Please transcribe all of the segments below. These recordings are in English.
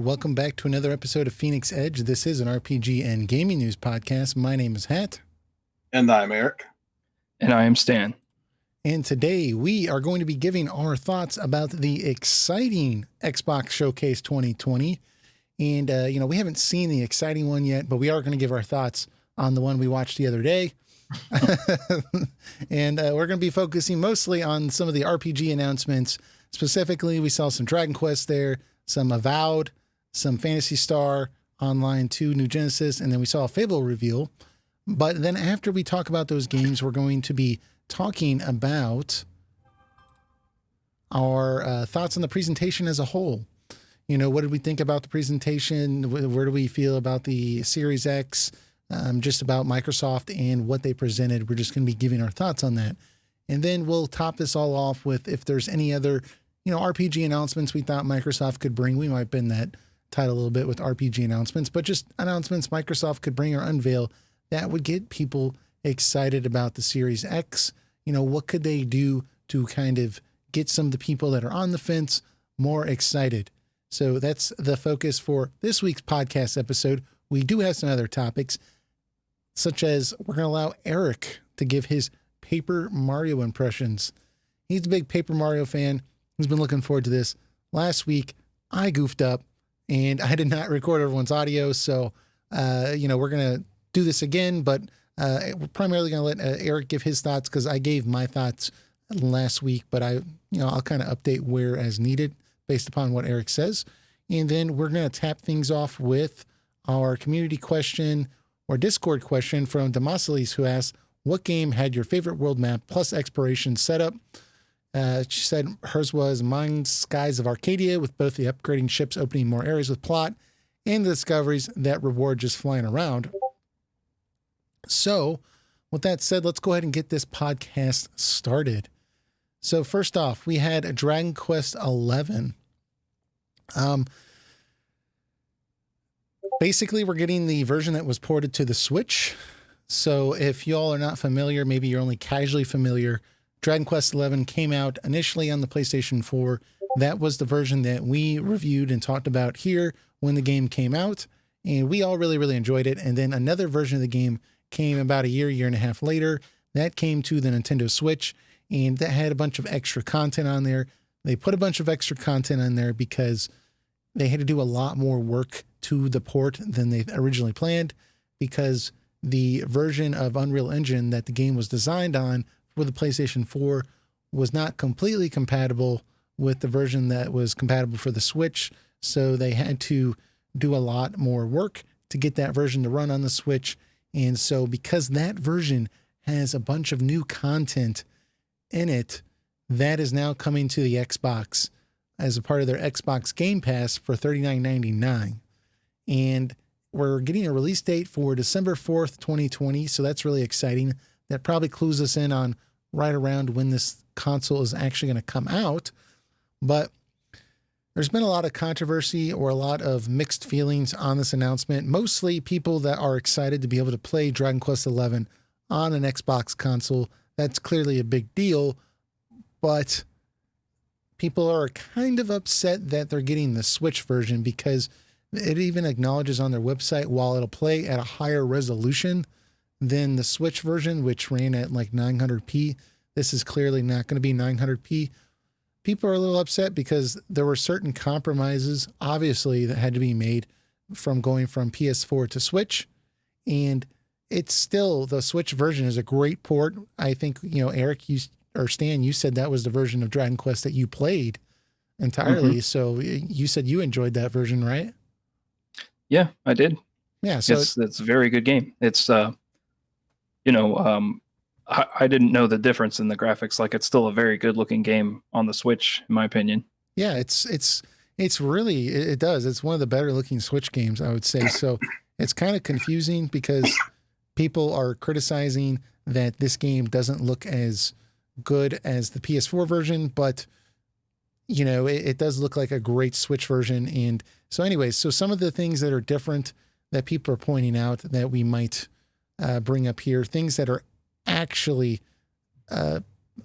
welcome back to another episode of Phoenix Edge. This is an RPG and gaming news podcast. My name is Hat. And I'm Eric. And I am Stan. And today we are going to be giving our thoughts about the exciting Xbox Showcase 2020. And, we haven't seen the exciting one yet, but we are going to give our thoughts on the one we watched the other day. And we're going to be focusing mostly on some of the RPG announcements. Specifically, we saw some Dragon Quest there, some Avowed, some Phantasy Star Online 2 New Genesis, and then we saw a Fable reveal. But then after we talk about those games, we're going to be talking about our thoughts on the presentation as a whole. You know, what did we think about the presentation? Where do we feel about the Series X? Just about Microsoft and what they presented. We're just going to be giving our thoughts on that. And then we'll top this all off with if there's any other, RPG announcements we thought Microsoft could bring. We might bend that title a little bit with RPG announcements, but just announcements Microsoft could bring or unveil that would get people excited about the Series X. What could they do to kind of get some of the people that are on the fence more excited? So that's the focus for this week's podcast episode. We do have some other topics, such as we're going to allow Eric to give his Paper Mario impressions. He's a big Paper Mario fan. He's been looking forward to this. Last week, I goofed up and I did not record everyone's audio. So, we're going to do this again, but we're primarily going to let Eric give his thoughts because I gave my thoughts last week, but I'll kind of update where as needed based upon what Eric says. And then we're going to tap things off with our community question or Discord question from Demosthenes, who asked, what game had your favorite world map plus exploration setup? She said hers was Mine Skies of Arcadia, with both the upgrading ships opening more areas with plot and the discoveries that reward just flying around. So with that said, let's go ahead and get this podcast started. So first off, we had Dragon Quest 11. Basically, we're getting the version that was ported to the Switch. So if y'all are not familiar, maybe you're only casually familiar, Dragon Quest XI came out initially on the PlayStation 4. That was the version that we reviewed and talked about here when the game came out. And we all really, really enjoyed it. And then another version of the game came about a year and a half later. That came to the Nintendo Switch. And that had a bunch of extra content on there. They put a bunch of extra content on there because they had to do a lot more work to the port than they originally planned, because the version of Unreal Engine that the game was designed on for the PlayStation 4 was not completely compatible with the version that was compatible for the Switch. So they had to do a lot more work to get that version to run on the Switch. And so because that version has a bunch of new content in it, that is now coming to the Xbox as a part of their Xbox Game Pass for $39.99. And we're getting a release date for December 4th, 2020. So that's really exciting. That probably clues us in on right around when this console is actually going to come out. But there's been a lot of controversy or a lot of mixed feelings on this announcement. Mostly people that are excited to be able to play Dragon Quest XI on an Xbox console. That's clearly a big deal. But people are kind of upset that they're getting the Switch version, because it even acknowledges on their website, while it'll play at a higher resolution than the Switch version, which ran at like 900p, this is clearly not going to be 900p. People are a little upset because there were certain compromises, obviously, that had to be made from going from PS4 to Switch. And it's still, the Switch version is a great port. I think, Eric, Stan, you said that was the version of Dragon Quest that you played entirely. Mm-hmm. So you said you enjoyed that version, right? Yeah, I did. Yeah, so it's a very good game. It's I didn't know the difference in the graphics. Like, it's still a very good looking game on the Switch, in my opinion. Yeah, it's really, it does. It's one of the better looking Switch games, I would say. So it's kind of confusing because people are criticizing that this game doesn't look as good as the PS4 version, but it does look like a great Switch version. And so anyways, so some of the things that are different that people are pointing out that we might bring up here, things that are actually a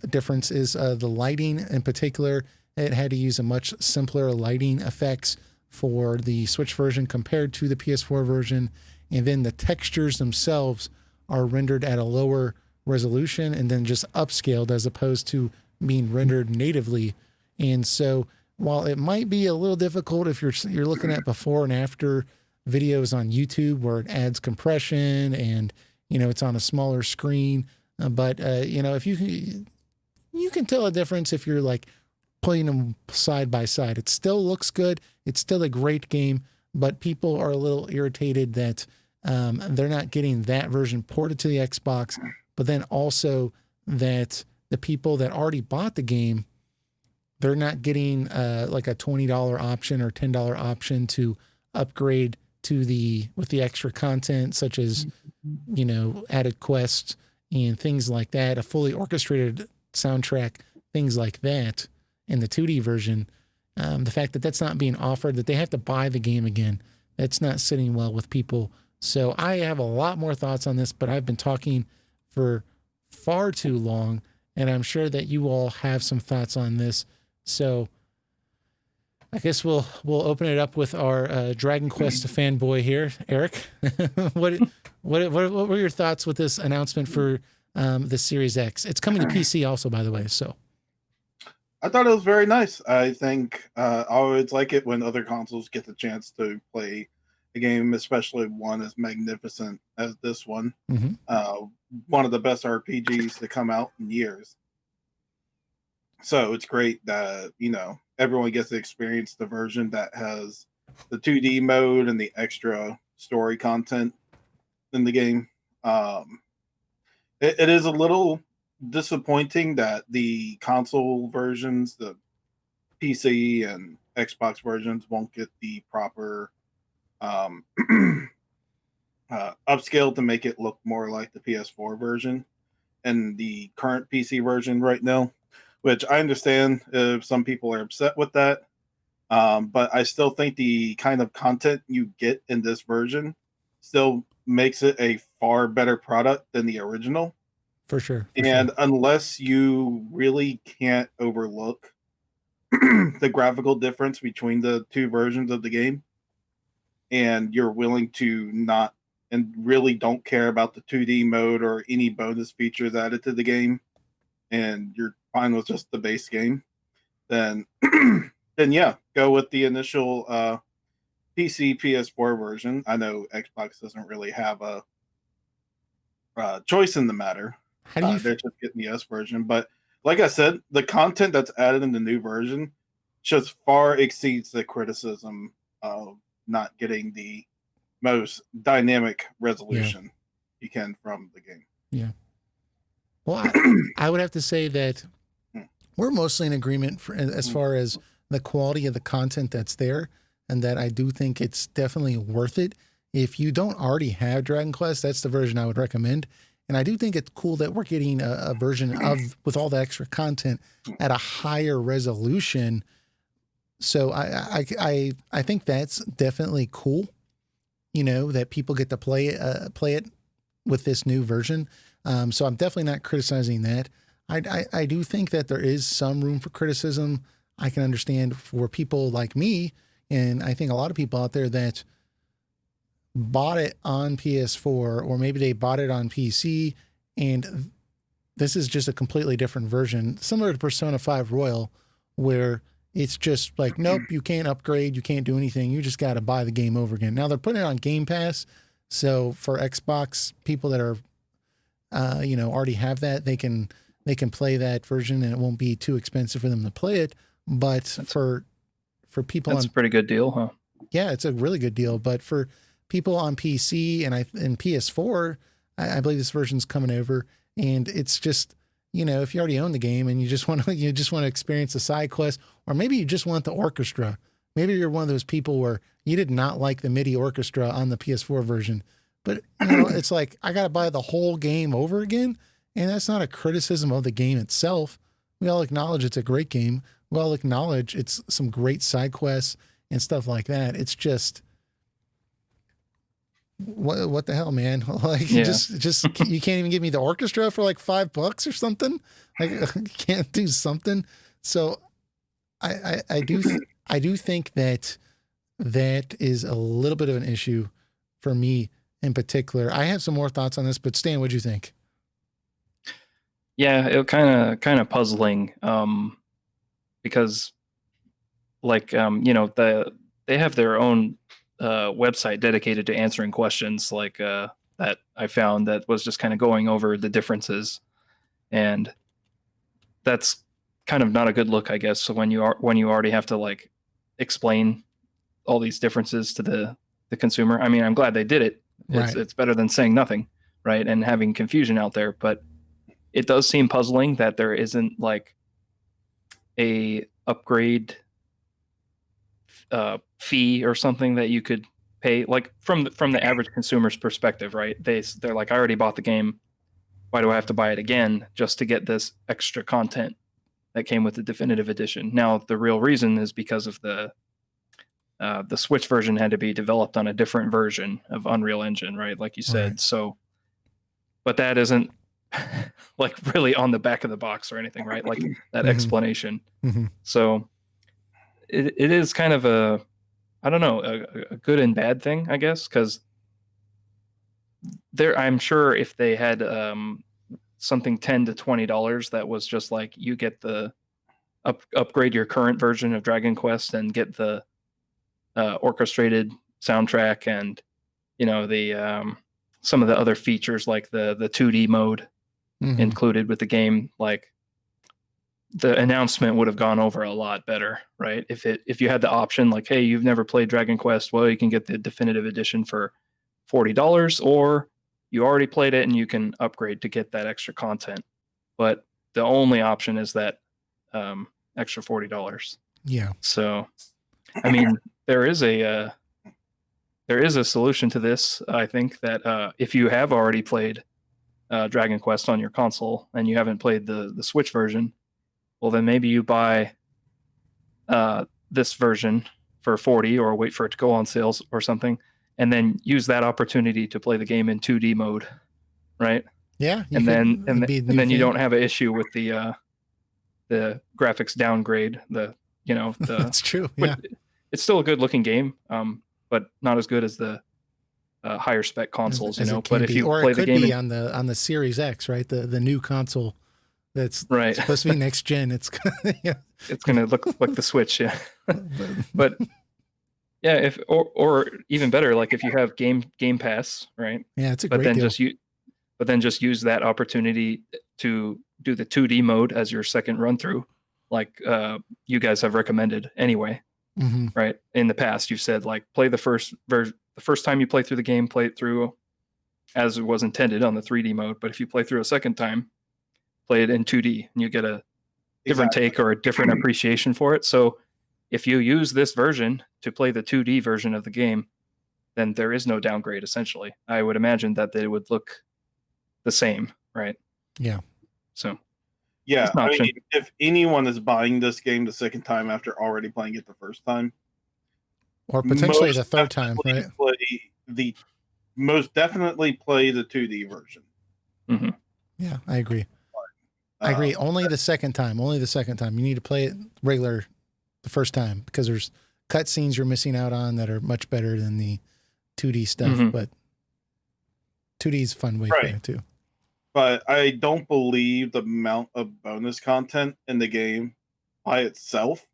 difference is the lighting in particular. It had to use a much simpler lighting effects for the Switch version compared to the PS4 version. And then the textures themselves are rendered at a lower resolution and then just upscaled as opposed to being rendered natively. And so while it might be a little difficult if you're looking at before and after videos on YouTube where it adds compression and, it's on a smaller screen, but if you can tell a difference if you're like playing them side by side. It still looks good. It's still a great game, but people are a little irritated that they're not getting that version ported to the Xbox, but then also that the people that already bought the game, they're not getting like a $20 option or $10 option to upgrade with the extra content, such as, added quests and things like that, a fully orchestrated soundtrack, things like that in the 2D version. The fact that that's not being offered, that they have to buy the game again, that's not sitting well with people. So I have a lot more thoughts on this, but I've been talking for far too long, and I'm sure that you all have some thoughts on this. So I guess we'll open it up with our Dragon Quest fanboy here, Eric. What were your thoughts with this announcement for the Series X? It's coming to PC also, by the way. So I thought it was very nice. I think I always like it when other consoles get the chance to play a game, especially one as magnificent as this one. Mm-hmm. One of the best RPGs to come out in years. So it's great that, everyone gets to experience the version that has the 2D mode and the extra story content in the game. It is a little disappointing that the console versions, the PC and Xbox versions, won't get the proper upscale to make it look more like the PS4 version and the current PC version right now, which I understand if some people are upset with that. But I still think the kind of content you get in this version still makes it a far better product than the original. For sure. Unless you really can't overlook the graphical difference between the two versions of the game, and you're willing to not and really don't care about the 2D mode or any bonus features added to the game, and you're fine with just the base game, then yeah, go with the initial PC PS4 version. I know Xbox doesn't really have a choice in the matter. They're just getting the S version, but like I said, the content that's added in the new version just far exceeds the criticism of not getting the most dynamic resolution you can from the game. Yeah. Well, I would have to say that we're mostly in agreement as far as the quality of the content that's there, and that I do think it's definitely worth it. If you don't already have Dragon Quest, that's the version I would recommend. And I do think it's cool that we're getting a version with all the extra content at a higher resolution. So I think that's definitely cool, that people get to play it with this new version. So I'm definitely not criticizing that. I do think that there is some room for criticism. I can understand for people like me, and I think a lot of people out there that bought it on PS4, or maybe they bought it on PC, and this is just a completely different version, similar to Persona 5 Royal, where it's just like, nope, you can't upgrade, you can't do anything, you just got to buy the game over again. Now they're putting it on Game Pass, so for Xbox people that are, already have that, they can play that version, and it won't be too expensive for them to play it. But for people, that's a pretty good deal, huh? Yeah, it's a really good deal. But for people on PC and PS4, I believe this version's coming over, and it's just, if you already own the game and you just want to experience the side quest, or maybe you just want the orchestra. Maybe you're one of those people where you did not like the MIDI orchestra on the PS4 version, but it's like, I got to buy the whole game over again. And that's not a criticism of the game itself. We all acknowledge it's a great game. We all acknowledge it's some great side quests and stuff like that. It's just, what the hell, man? Like, just you can't even give me the orchestra for like $5 or something. Like, you can't do something. So I do think that that is a little bit of an issue for me in particular. I have some more thoughts on this, but Stan, what'd you think? Yeah, it kind of puzzling, because like they have their own website dedicated to answering questions like that I found that was just kind of going over the differences, and that's kind of not a good look, I guess. So when you already have to like explain all these differences to the consumer. I mean, I'm glad they did it. Right. It's better than saying nothing, right? And having confusion out there, but it does seem puzzling that there isn't like a upgrade fee or something that you could pay, like from the average consumer's perspective, right? They're like, I already bought the game. Why do I have to buy it again just to get this extra content that came with the definitive edition? Now, the real reason is because of the Switch version had to be developed on a different version of Unreal Engine, right? Like you said. Right. So, but that isn't like really on the back of the box or anything, right? Like that explanation. So it is kind of I don't know, a good and bad thing, I guess, because I'm sure if they had something $10 to $20 that was just like you get the upgrade your current version of Dragon Quest and get the orchestrated soundtrack and the some of the other features like the 2D mode included with the game, like the announcement would have gone over a lot better, right? If you had the option like, hey, you've never played Dragon Quest, well, you can get the definitive edition for $40, or you already played it and you can upgrade to get that extra content. But the only option is that extra $40. Yeah. So, I mean, there is a solution to this. I think that if you have already played Dragon Quest on your console and you haven't played the Switch version, well, then maybe you buy this version for $40 or wait for it to go on sales or something, and then use that opportunity to play the game in 2D mode, right? Yeah. And then you don't have an issue with the graphics downgrade. That's true. Yeah. It's still a good looking game, but not as good as the higher spec consoles, But if you play the game on the Series X, right? The new console that's right. supposed to be next gen. It's it's gonna look like the Switch, yeah. But yeah, or even better, like if you have Game Pass, right? Yeah, it's a great deal. But then just use that opportunity to do the 2D mode as your second run through, like you guys have recommended anyway. Right? In the past, you've said like play the first time you play through the game, play it through as it was intended on the 3D mode. But if you play through a second time, play it in 2D, and you get a different take or a different appreciation for it. So if you use this version to play the 2D version of the game, then there is no downgrade. Essentially, I would imagine that they would look the same, right? Yeah. So. Yeah, I mean, if anyone is buying this game the second time after already playing it the first time, or potentially the third time, right? Most definitely play the 2D version. Yeah, I agree. I agree. Only the second time. You need to play it regular the first time because there's cutscenes you're missing out on that are much better than the 2D stuff. But 2D is a fun way to play it too. But I don't believe the amount of bonus content in the game by itself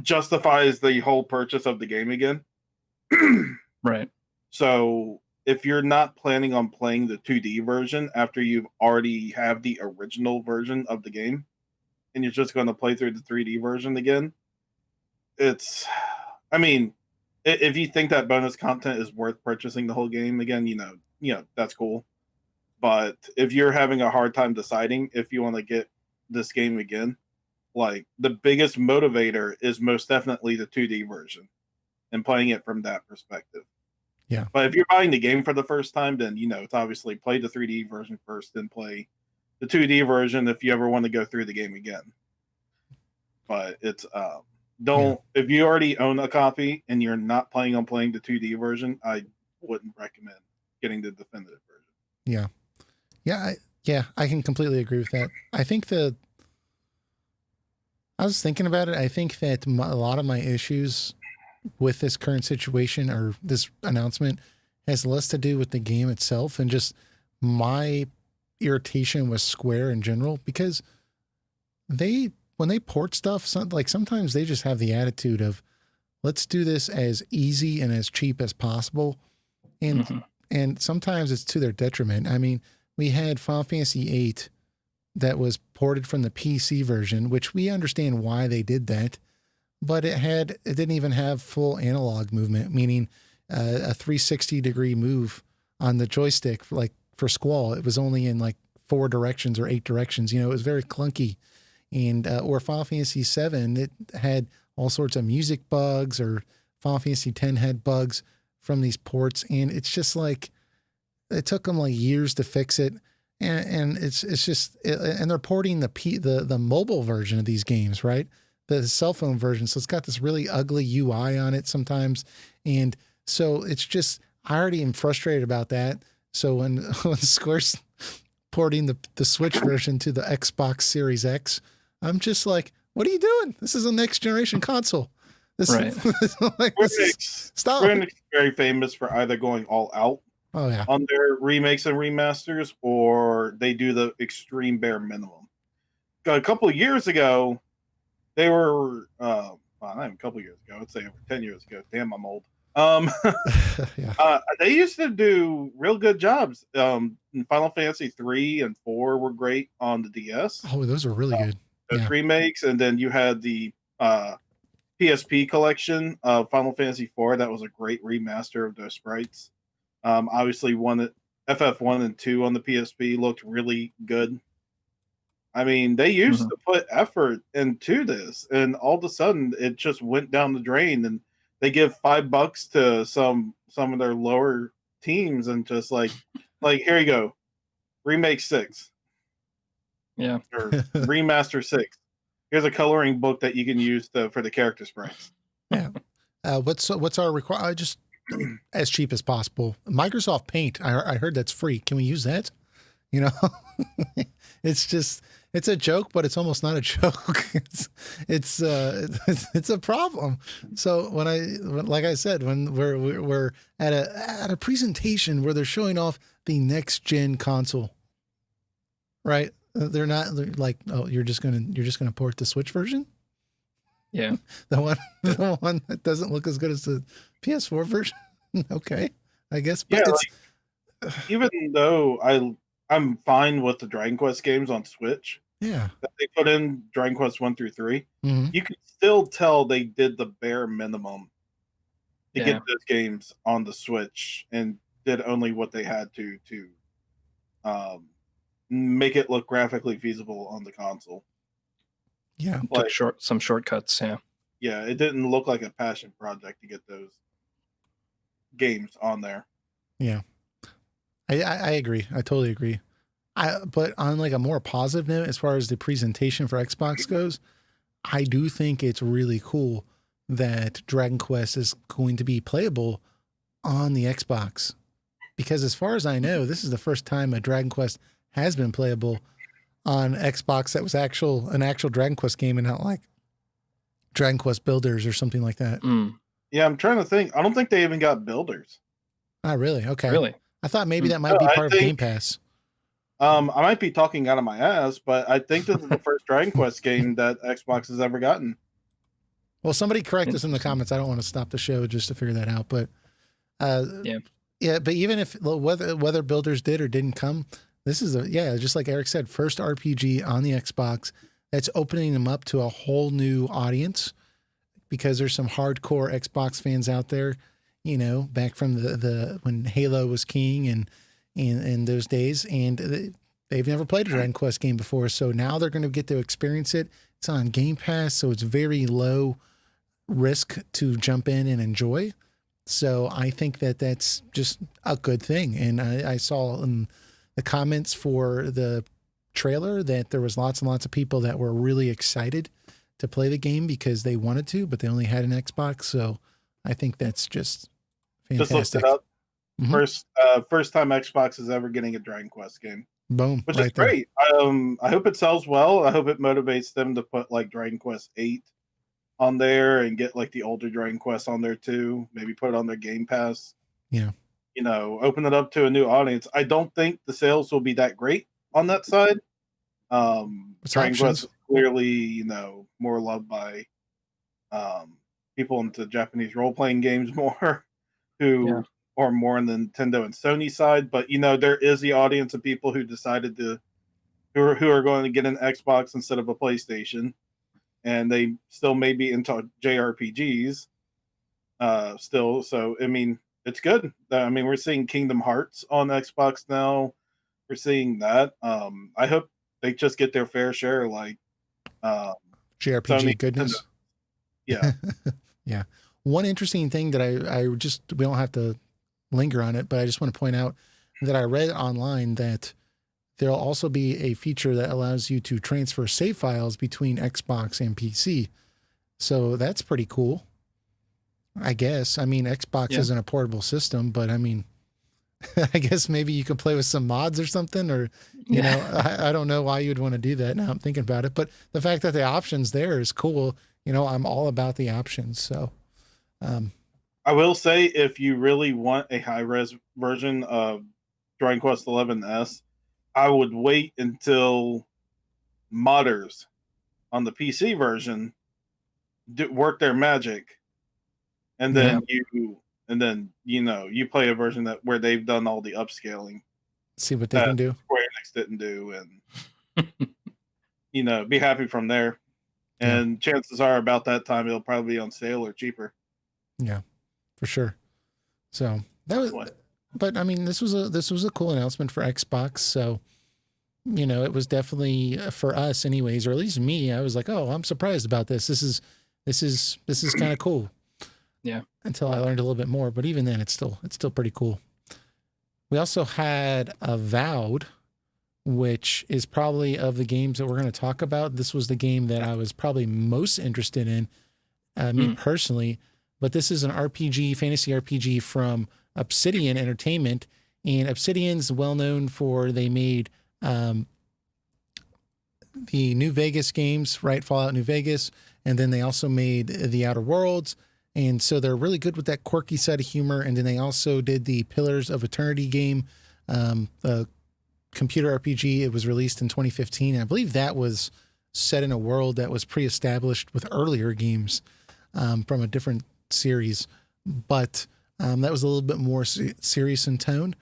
justifies the whole purchase of the game again. Right. So if you're not planning on playing the 2D version after you've already have the original version of the game, and you're just going to play through the 3D version again, if you think that bonus content is worth purchasing the whole game again, that's cool. But if you're having a hard time deciding if you want to get this game again, like the biggest motivator is most definitely the 2D version and playing it from that perspective. Yeah. But if you're buying the game for the first time, then, it's obviously play the 3D version first, then play the 2D version if you ever want to go through the game again. But it's, if you already own a copy and you're not planning on playing the 2D version, I wouldn't recommend getting the definitive version. Yeah. I can completely agree with that. I think I was thinking about it. I think that a lot of my issues with this current situation or this announcement has less to do with the game itself and just my irritation with Square in general, because when they port stuff, sometimes they just have the attitude of, let's do this as easy and as cheap as possible. And sometimes it's to their detriment. I mean, we had Final Fantasy VIII that was ported from the PC version, which we understand why they did that, but it didn't even have full analog movement, meaning a 360-degree move on the joystick, like for Squall. It was only in like 4 directions or 8 directions. You know, it was very clunky. And or Final Fantasy VII, it had all sorts of music bugs, or Final Fantasy X had bugs from these ports, and it's just like it took them like years to fix it, and it's just and they're porting the mobile version of these games, right? The cell phone version, so it's got this really ugly UI on it sometimes, and so it's just I already am frustrated about that. So when Square's porting the Switch version to the Xbox Series X, I'm just like, what are you doing? This is a next generation console. Right. Stop. Square Enix is very famous for either going all out on their remakes and remasters, or they do the extreme bare minimum. A couple of years ago, they were well, not even a couple of years ago, I'd say over 10 years ago. Damn, I'm old. They used to do real good jobs. Final Fantasy 3 and 4 were great on the DS. Oh, those were really good. Those remakes, and then you had the PSP collection of Final Fantasy 4. That was a great remaster of those sprites. Obviously, FF1 and 2 on the PSP looked really good. I mean, they used to put effort into this, and all of a sudden, it just went down the drain. And they give $5 to some of their lower teams, and just like here you go, remake 6. Yeah. Or remaster 6. Here's a coloring book that you can use for the character sprites. Yeah. What's our requirement? Just as cheap as possible. Microsoft Paint. I heard that's free. Can we use that? You know, it's a joke, but it's almost not a joke. It's a problem. So like I said, when we're at a presentation where they're showing off the next gen console, right? They're like, oh, you're just gonna port the Switch version. Yeah, the one that doesn't look as good as the PS4 version. Okay, I guess. But even though I'm fine with the Dragon Quest games on Switch. Yeah, that they put in Dragon Quest 1 through 3. You can still tell they did the bare minimum to get those games on the Switch, and did only what they had to make it look graphically feasible on the console. Yeah, like some shortcuts. Yeah, it didn't look like a passion project to get those games on there. Yeah, I agree. I totally agree. But on like a more positive note, as far as the presentation for Xbox goes, I do think it's really cool that Dragon Quest is going to be playable on the Xbox, because as far as I know, this is the first time a Dragon Quest has been playable on Xbox that was an actual Dragon Quest game, and not like Dragon Quest Builders or something like that. Yeah, I'm trying to think. I don't think they even got Builders. Oh, really? Okay. Really? I thought maybe that might be part of Game Pass. I might be talking out of my ass, but I think this is the first Dragon Quest game that Xbox has ever gotten. Well, somebody correct us in the comments. I don't want to stop the show just to figure that out, but yeah. But even if whether Builders did or didn't come, this is just like Eric said, first RPG on the Xbox that's opening them up to a whole new audience, because there's some hardcore Xbox fans out there, you know, back from the when Halo was king and in those days, and they've never played a Dragon Quest game before, so now they're going to get to experience it. It's on Game Pass, so it's very low risk to jump in and enjoy. So I think that's just a good thing. And I saw in the comments for the trailer that there was lots and lots of people that were really excited to play the game because they wanted to, but they only had an Xbox. So I think that's just fantastic. Just looked it up. First time Xbox is ever getting a Dragon Quest game. Boom. Which is great. I hope it sells well. I hope it motivates them to put like Dragon Quest 8 on there and get like the older Dragon Quest on there too. Maybe put it on their Game Pass. Yeah. You know, open it up to a new audience. I don't think the sales will be that great on that side. Dragon Quest is clearly, you know, more loved by people into Japanese role playing games more who are more on the Nintendo and Sony side. But you know, there is the audience of people who decided to who are going to get an Xbox instead of a PlayStation, and they still may be into JRPGs still. So I mean, it's good. I mean, we're seeing Kingdom Hearts on Xbox now. We're seeing that. I hope they just get their fair share, like JRPG Sony, goodness. Nintendo. Yeah. Yeah. One interesting thing that we don't have to linger on it, but I just want to point out that I read online that there'll also be a feature that allows you to transfer save files between Xbox and PC. So that's pretty cool, I guess. I mean, Xbox isn't a portable system, but I mean, I guess maybe you can play with some mods or something, or, you know, I don't know why you'd want to do that now I'm thinking about it, but the fact that the option's there is cool. You know, I'm all about the options. So, I will say, if you really want a high-res version of Dragon Quest XI-S, I would wait until modders on the PC version work their magic, and then you play a version where they've done all the upscaling. See what they can do. Square Enix didn't do, and you know, be happy from there. And chances are, about that time, it'll probably be on sale or cheaper. Yeah, for sure. So that was, but I mean, this was a cool announcement for Xbox. So, you know, it was definitely for us anyways, or at least me, I was like, oh, I'm surprised about this. This is kind of cool. Yeah. Until I learned a little bit more, but even then it's still pretty cool. We also had Avowed, which is probably of the games that we're going to talk about. This was the game that I was probably most interested in, me personally. But this is an RPG, fantasy RPG from Obsidian Entertainment. And Obsidian's well known for, they made the New Vegas games, right? Fallout New Vegas. And then they also made The Outer Worlds. And so they're really good with that quirky side of humor. And then they also did the Pillars of Eternity game, the computer RPG. It was released in 2015. And I believe that was set in a world that was pre-established with earlier games from a different series. But that was a little bit more serious in tone.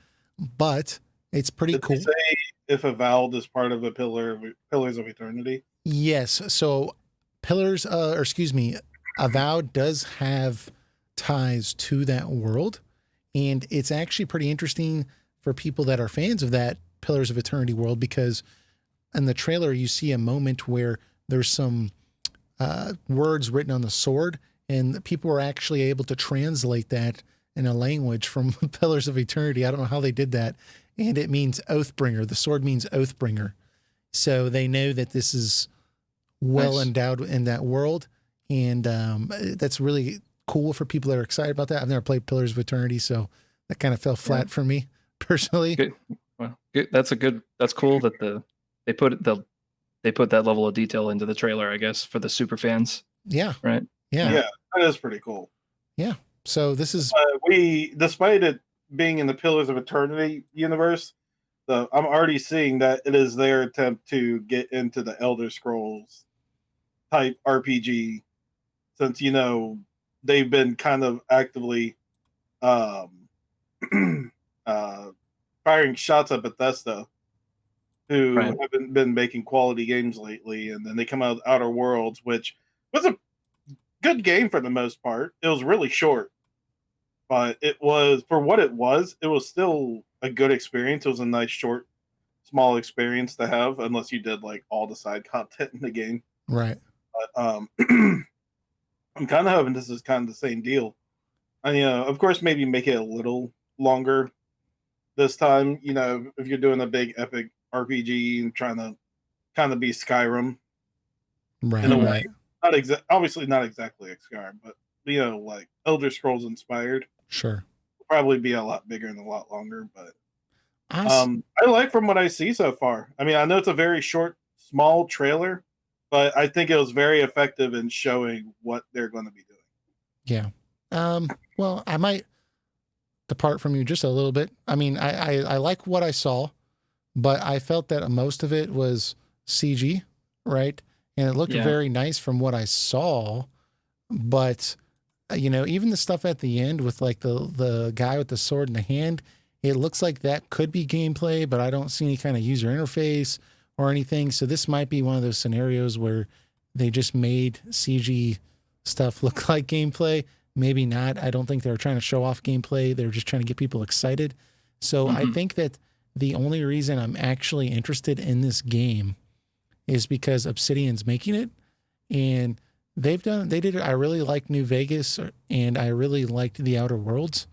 But it's pretty cool. Did you say if Avowed is part of a Pillars of Eternity? Yes. So Avowed does have ties to that world. And it's actually pretty interesting for people that are fans of that Pillars of Eternity world, because in the trailer, you see a moment where there's some words written on the sword, and people were actually able to translate that in a language from Pillars of Eternity. I don't know how they did that. And it means Oathbringer. The sword means Oathbringer. So they know that this is well endowed in that world. And that's really cool for people that are excited about that. I've never played Pillars of Eternity, so that kind of fell flat for me personally. Good. Well, good. That's cool that they put that level of detail into the trailer, I guess, for the super fans. Yeah. Right. Yeah. Yeah, that is pretty cool. Yeah. So this is despite it being in the Pillars of Eternity universe, I'm already seeing that it is their attempt to get into the Elder Scrolls type RPG, since, you know, they've been kind of actively firing shots at Bethesda, who haven't been making quality games lately. And then they come out with Outer Worlds, which was a good game for the most part. It was really short, but it was, for what it was still a good experience. It was a nice, short, small experience to have, unless you did like all the side content in the game. Right. But I'm kind of hoping this is kind of the same deal. And, you know, of course, maybe make it a little longer this time. You know, if you're doing a big epic RPG and trying to kind of be Skyrim, right? In a way, obviously not exactly like Skyrim, but, you know, like Elder Scrolls inspired. Sure. Probably be a lot bigger and a lot longer, but I like from what I see so far. I mean, I know it's a very short, small trailer, but I think it was very effective in showing what they're going to be doing. Yeah. Well, I might depart from you just a little bit. I mean, I like what I saw, but I felt that most of it was CG, right? And it looked Yeah. very nice from what I saw, but even the stuff at the end with like the guy with the sword in the hand, it looks like that could be gameplay, but I don't see any kind of user interface or anything. So this might be one of those scenarios where they just made CG stuff look like gameplay. Maybe not. I don't think they were trying to show off gameplay. They were just trying to get people excited. So I think that the only reason I'm actually interested in this game is because Obsidian's making it, and they did it. I really liked New Vegas, and I really liked the Outer Worlds.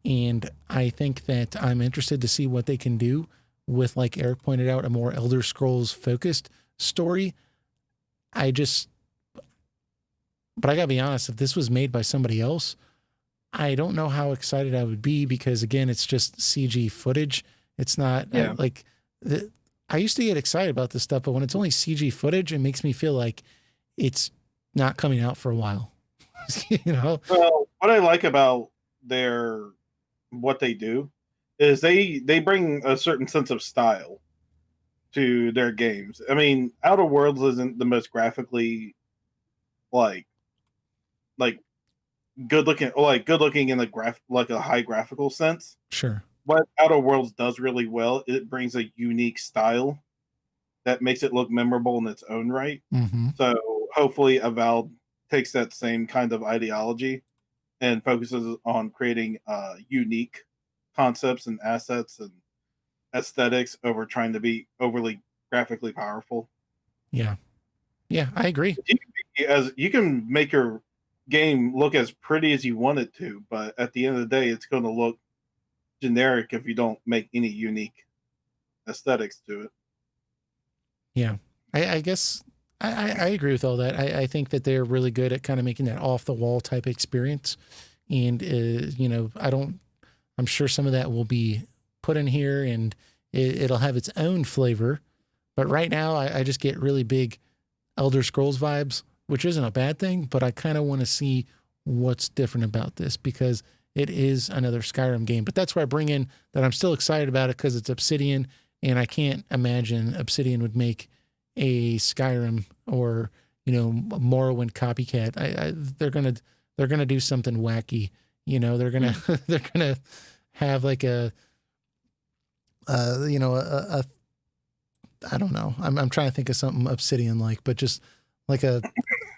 And I think that I'm interested to see what they can do with, like Eric pointed out, a more Elder Scrolls focused story. But I gotta be honest, if this was made by somebody else, I don't know how excited I would be, because again, it's just CG footage. It's not I used to get excited about this stuff, but when it's only CG footage, it makes me feel like it's not coming out for a while. Well, what I like about what they do is they bring a certain sense of style to their games. I mean, Outer Worlds isn't the most graphically like good looking in the like a high graphical sense. Sure. What Outer Worlds does really well, it brings a unique style that makes it look memorable in its own right. Mm-hmm. So hopefully Avowed takes that same kind of ideology and focuses on creating unique concepts and assets and aesthetics over trying to be overly graphically powerful. Yeah. Yeah, I agree. You can make your game look as pretty as you want it to, but at the end of the day, it's going to look generic if you don't make any unique aesthetics to it. Yeah, I guess I agree with all that. I think that they're really good at kind of making that off the wall type experience. And, I'm sure some of that will be put in here, and it'll have its own flavor. But right now, I just get really big Elder Scrolls vibes, which isn't a bad thing, but I kind of want to see what's different about this, because it is another Skyrim game. But that's where I bring in that I'm still excited about it, because it's Obsidian, and I can't imagine Obsidian would make a Skyrim or, Morrowind copycat. They're gonna do something wacky. They're gonna they're gonna have like a I don't know. I'm trying to think of something Obsidian like, but just like a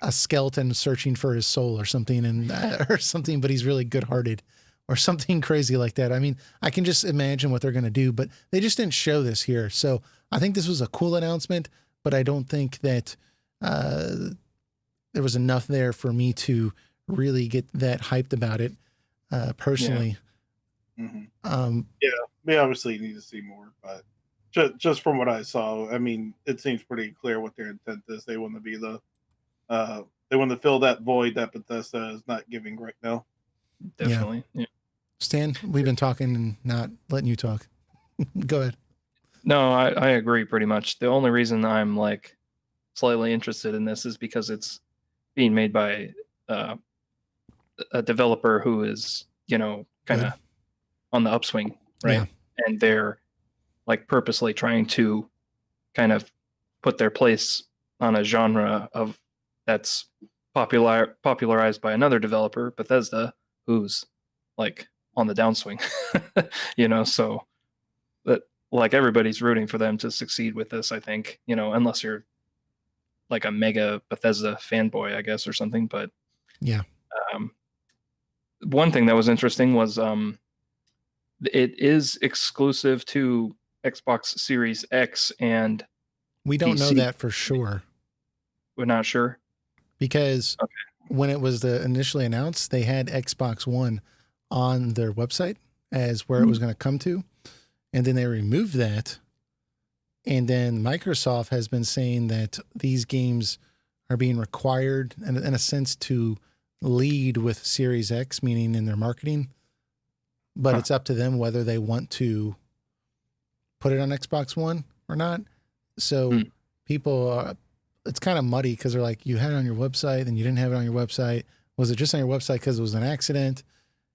skeleton searching for his soul or something, or something, but he's really good hearted or something crazy like that. I mean, I can just imagine what they're going to do, but they just didn't show this here. So I think this was a cool announcement, but I don't think that there was enough there for me to really get that hyped about it personally. Yeah. We obviously need to see more, but just from what I saw, I mean, it seems pretty clear what their intent is. They want to be they want to fill that void that Bethesda is not giving right now. Definitely. Yeah. Stan, we've been talking and not letting you talk. Go ahead. No, I agree pretty much. The only reason I'm like slightly interested in this is because it's being made by a developer who is, kind of on the upswing, right? Yeah. And they're like purposely trying to kind of put their place on a genre of that's popularized by another developer, Bethesda, who's like on the downswing. So that like everybody's rooting for them to succeed with this, I think, unless you're like a mega Bethesda fanboy, I guess, or something. But yeah, one thing that was interesting was it is exclusive to Xbox Series X, and we don't know PC. that for sure. We're not sure, because when it was initially announced, they had Xbox One on their website as where it was going to come to, and then they removed that. And then Microsoft has been saying that these games are being required, in a sense, to lead with Series X, meaning in their marketing. But it's up to them whether they want to put it on Xbox One or not. So people it's kind of muddy because they're like, you had it on your website, and you didn't have it on your website. Was it just on your website because it was an accident?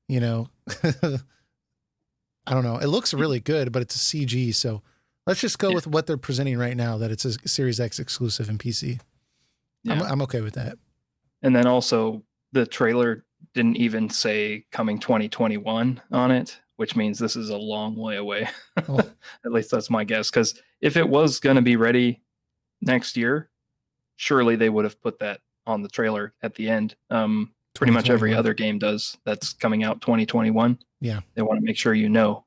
You know, I don't know. It looks really good, but it's a CG. So let's just go with what they're presenting right now, that it's a Series X exclusive in PC. Yeah. I'm okay with that. And then also the trailer didn't even say coming 2021 on it, which means this is a long way away. Oh. At least that's my guess. Because if it was going to be ready next year, surely they would have put that on the trailer at the end. Pretty much every 2021. other game does that's coming out 2021. Yeah. They want to make sure you know.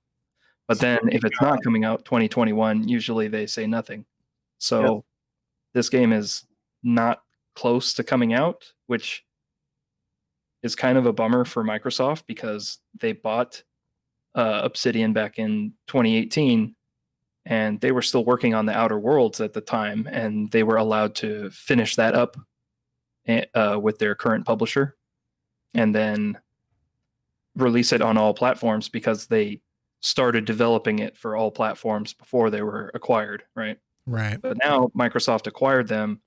But then if it's not coming out 2021, usually they say nothing. So this game is not close to coming out, which is kind of a bummer for Microsoft because they bought Obsidian back in 2018 and they were still working on the Outer Worlds at the time, and they were allowed to finish that up with their current publisher and then release it on all platforms because they started developing it for all platforms before they were acquired, right? Right. But now Microsoft acquired them,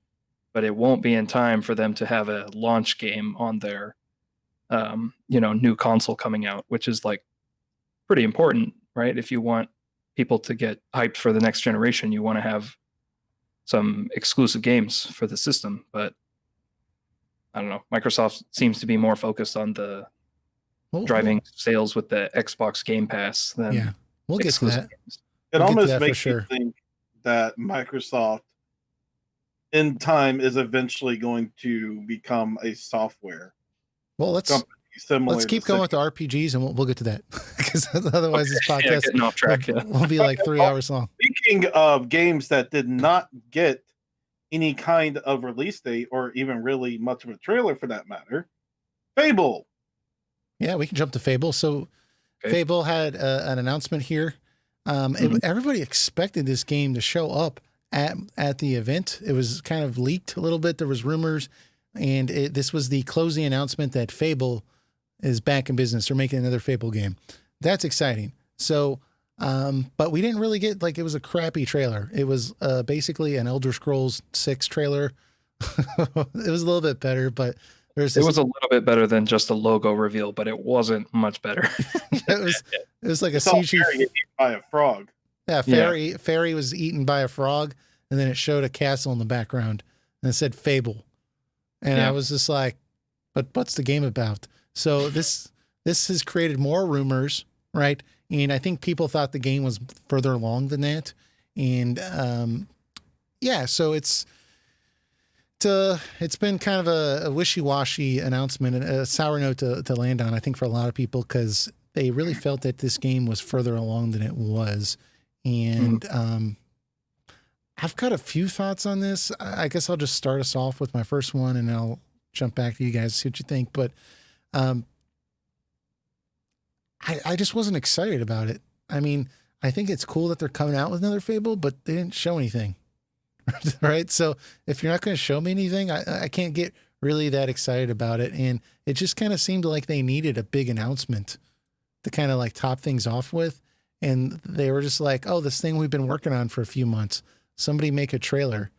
but it won't be in time for them to have a launch game on their new console coming out, which is like pretty important, right? If you want people to get hyped for the next generation, you want to have some exclusive games for the system. But I don't know. Microsoft seems to be more focused on the driving sales with the Xbox Game Pass than we'll get to that. Games. It almost makes you think that Microsoft in time is eventually going to become a software. Well, let's keep going with the RPGs, and we'll get to that because otherwise this podcast getting off track, will be like 3 hours long. Speaking of games that did not get any kind of release date or even really much of a trailer for that matter, Fable. Yeah, we can jump to Fable. So Fable had an announcement here. Everybody expected this game to show up at the event. It was kind of leaked a little bit. There was rumors, and this was the closing announcement that Fable is back in business. They're making another Fable game. That's exciting. So, but we didn't really get, it was a crappy trailer. It was basically an Elder Scrolls 6 trailer. It was a little bit better, but it was a little bit better than just a logo reveal, but it wasn't much better. it was like a CG by a frog. Yeah, fairy was eaten by a frog, and then it showed a castle in the background, and it said Fable. And I was just like, but what's the game about? So this has created more rumors, right? And I think people thought the game was further along than that. And so it's been kind of a wishy-washy announcement, a sour note to land on, I think, for a lot of people, because they really felt that this game was further along than it was. And I've got a few thoughts on this. I guess I'll just start us off with my first one, and I'll jump back to you guys, see what you think. But I just wasn't excited about it. I mean, I think it's cool that they're coming out with another Fable, but they didn't show anything. Right? So if you're not going to show me anything, I can't get really that excited about it. And it just kind of seemed like they needed a big announcement to kind of top things off with. And they were just like, oh, this thing we've been working on for a few months, somebody make a trailer.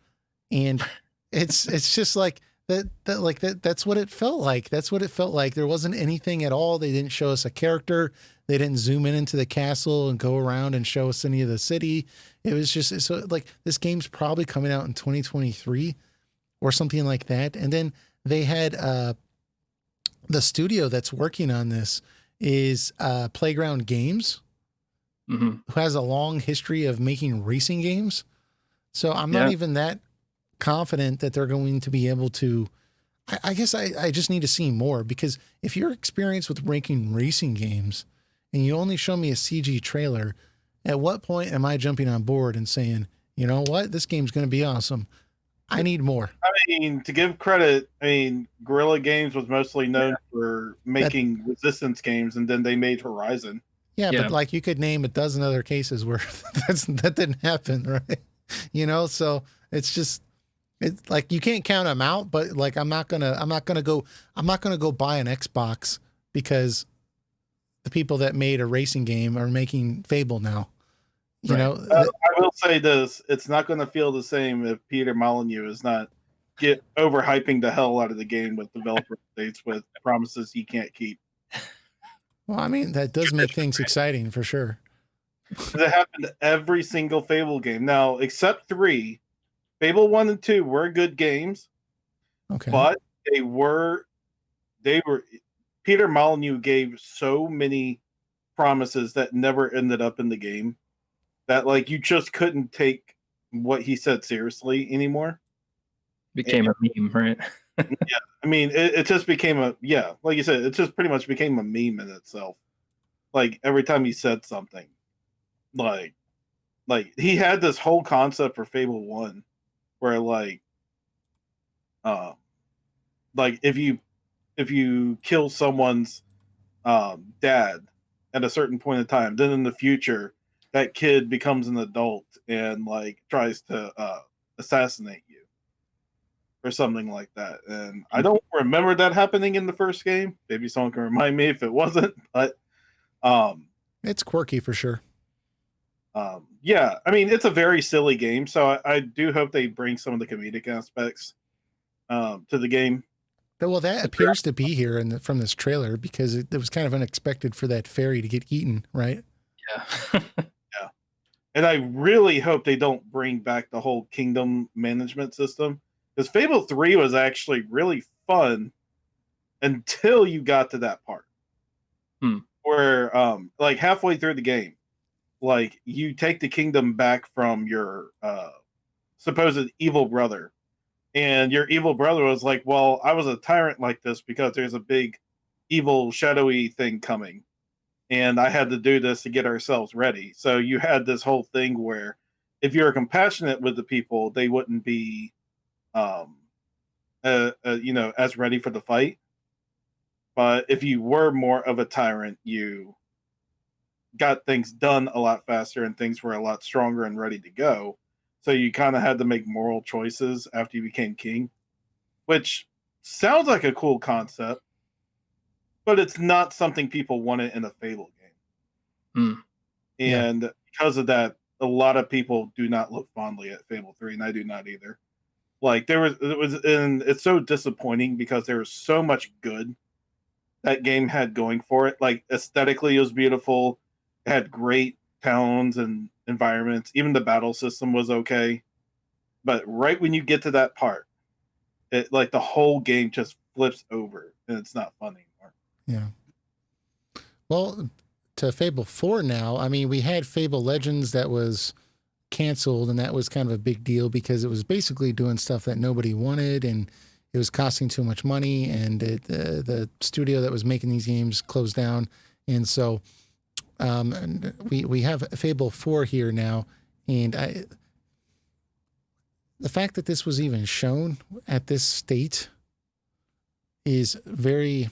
And it's just like that's what it felt like. That's what it felt like. There wasn't anything at all. They didn't show us a character. They didn't zoom into the castle and go around and show us any of the city. It was just so this game's probably coming out in 2023 or something like that. And then they had the studio that's working on this is Playground Games, who has a long history of making racing games. So I'm not even that confident that they're going to be able to. I guess I just need to see more, because if you're experienced with making racing games and you only show me a CG trailer, at what point am I jumping on board and saying, you know what, this game's going to be awesome? I need more. I mean, to give credit, Guerrilla Games was mostly known for making Resistance games, and then they made Horizon. Yeah, but you could name a dozen other cases where that didn't happen, right? So it's just, it's you can't count them out, but I'm not gonna go buy an Xbox because the people that made a racing game are making Fable now. I will say this: it's not going to feel the same if Peter Molyneux is not get overhyping the hell out of the game with developer updates with promises he can't keep. Well, I mean, that does make things exciting for sure. That happened to every single Fable game. Now, except 3, Fable 1 and 2 were good games, Okay. but they were Peter Molyneux gave so many promises that never ended up in the game that like you just couldn't take what he said seriously anymore. Became a meme, right? Yeah, I mean, it just became like you said, it just pretty much became a meme in itself. Like every time he said something, like he had this whole concept for Fable 1 where like if you kill someone's dad at a certain point in time, then in the future that kid becomes an adult and like tries to assassinate you or something like that. And I don't remember that happening in the first game. Maybe someone can remind me if it wasn't, but it's quirky for sure. Yeah, I mean, it's a very silly game, so I do hope they bring some of the comedic aspects to the game. Well, that appears to be here from this trailer because it was kind of unexpected for that fairy to get eaten, right? Yeah. Yeah. And I really hope they don't bring back the whole kingdom management system because Fable 3 was actually really fun until you got to that part where like halfway through the game, like you take the kingdom back from your supposed evil brother. And your evil brother was like, well, I was a tyrant like this because there's a big evil shadowy thing coming. And I had to do this to get ourselves ready. So you had this whole thing where if you're compassionate with the people, they wouldn't be, as ready for the fight. But if you were more of a tyrant, you got things done a lot faster and things were a lot stronger and ready to go. So you kind of had to make moral choices after you became king, which sounds like a cool concept, but it's not something people wanted in a Fable game. And because of that, a lot of people do not look fondly at Fable 3, and I do not either. Like and it's so disappointing because there was so much good that game had going for it. Like aesthetically, it was beautiful. It had great towns and environments. Even the battle system was okay. But right when you get to that part, it like the whole game just flips over and it's not fun anymore. Yeah. Well, to Fable 4 now, I mean, we had Fable Legends that was canceled, and that was kind of a big deal because it was basically doing stuff that nobody wanted, and it was costing too much money, and the studio that was making these games closed down. And so we have Fable 4 here now, and the fact that this was even shown at this state is very,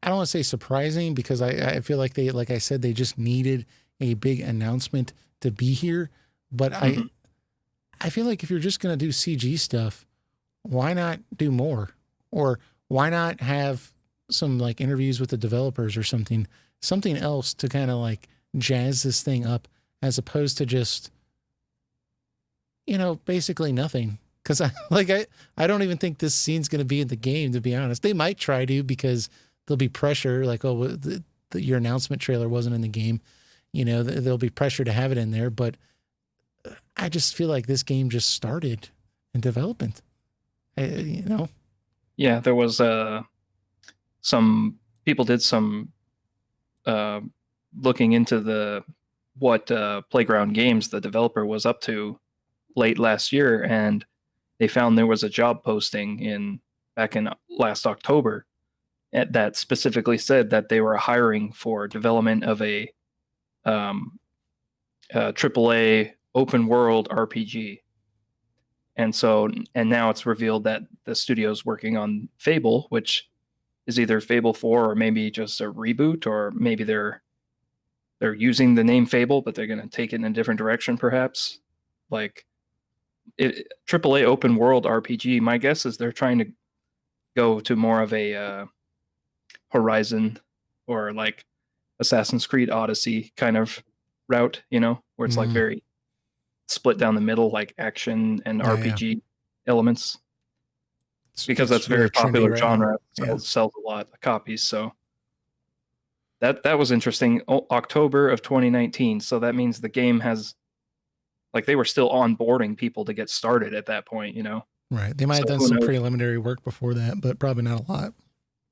I don't want to say surprising because I feel like like I said, they just needed a big announcement to be here. But I feel like if you're just going to do CG stuff, why not do more? Or why not have some like interviews with the developers or something else to kind of like jazz this thing up as opposed to just, basically nothing. Because I don't even think this scene's going to be in the game, to be honest. They might try to because there'll be pressure like, oh, your announcement trailer wasn't in the game. There'll be pressure to have it in there. But I just feel like this game just started in development. Yeah, there was some people did some looking into what Playground Games, the developer, was up to late last year, and they found there was a job posting back in last October that specifically said that they were hiring for development of a AAA open world RPG. And now it's revealed that the studio's working on Fable, which is either Fable 4 or maybe just a reboot, or maybe they're using the name Fable, but they're going to take it in a different direction, perhaps. Like AAA open world RPG, my guess is they're trying to go to more of a Horizon or like Assassin's Creed Odyssey kind of route, where it's like very split down the middle, like action and RPG elements. because it's that's a very really trendy popular right now. genre. Yeah. Sells a lot of copies. So that was interesting. October of 2019. So that means the game has, like, they were still onboarding people to get started at that point, you know? Right. They might have So done who some knows? preliminary work before that, but probably not a lot.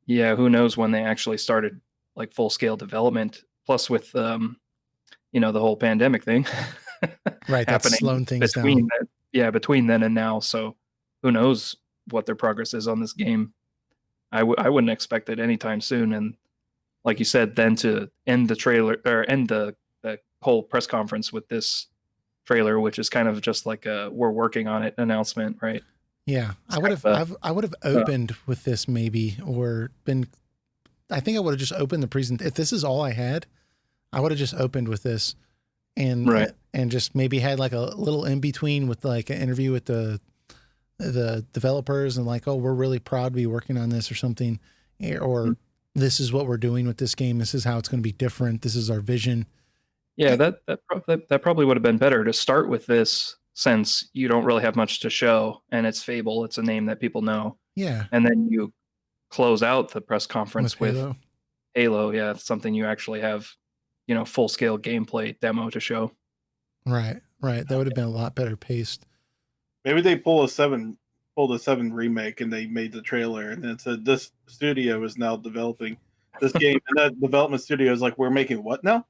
Yeah, who knows when they actually started like full scale development. Plus, with you know, the whole pandemic thing Right. That's happening slowing things between down. that, yeah, between then and now. So who knows what their progress is on this game? I wouldn't expect it anytime soon. And like you said, then to end the trailer or end the whole press conference with this trailer, which is kind of just like a "we're working on it" announcement, right? Yeah. It's kind of I would have opened with this maybe, or been, I think I would have just opened the present. If this is all I had, I would have just opened with this right. and just maybe had like a little in between with like an interview with the developers and like, oh, we're really proud to be working on this or something, or this is what we're doing with this game. This is how it's going to be different. This is our vision. Yeah, that probably would have been better to start with this, since you don't really have much to show, and it's Fable. It's a name that people know, Yeah. and then you close out the press With conference with Halo. Halo. Yeah, it's something you actually have, you know, full scale gameplay demo to show. Right. Right. That would have been a lot better paced. Maybe they pulled a 7 remake and they made the trailer and then said this studio is now developing this game, and that development studio is like, we're making what now?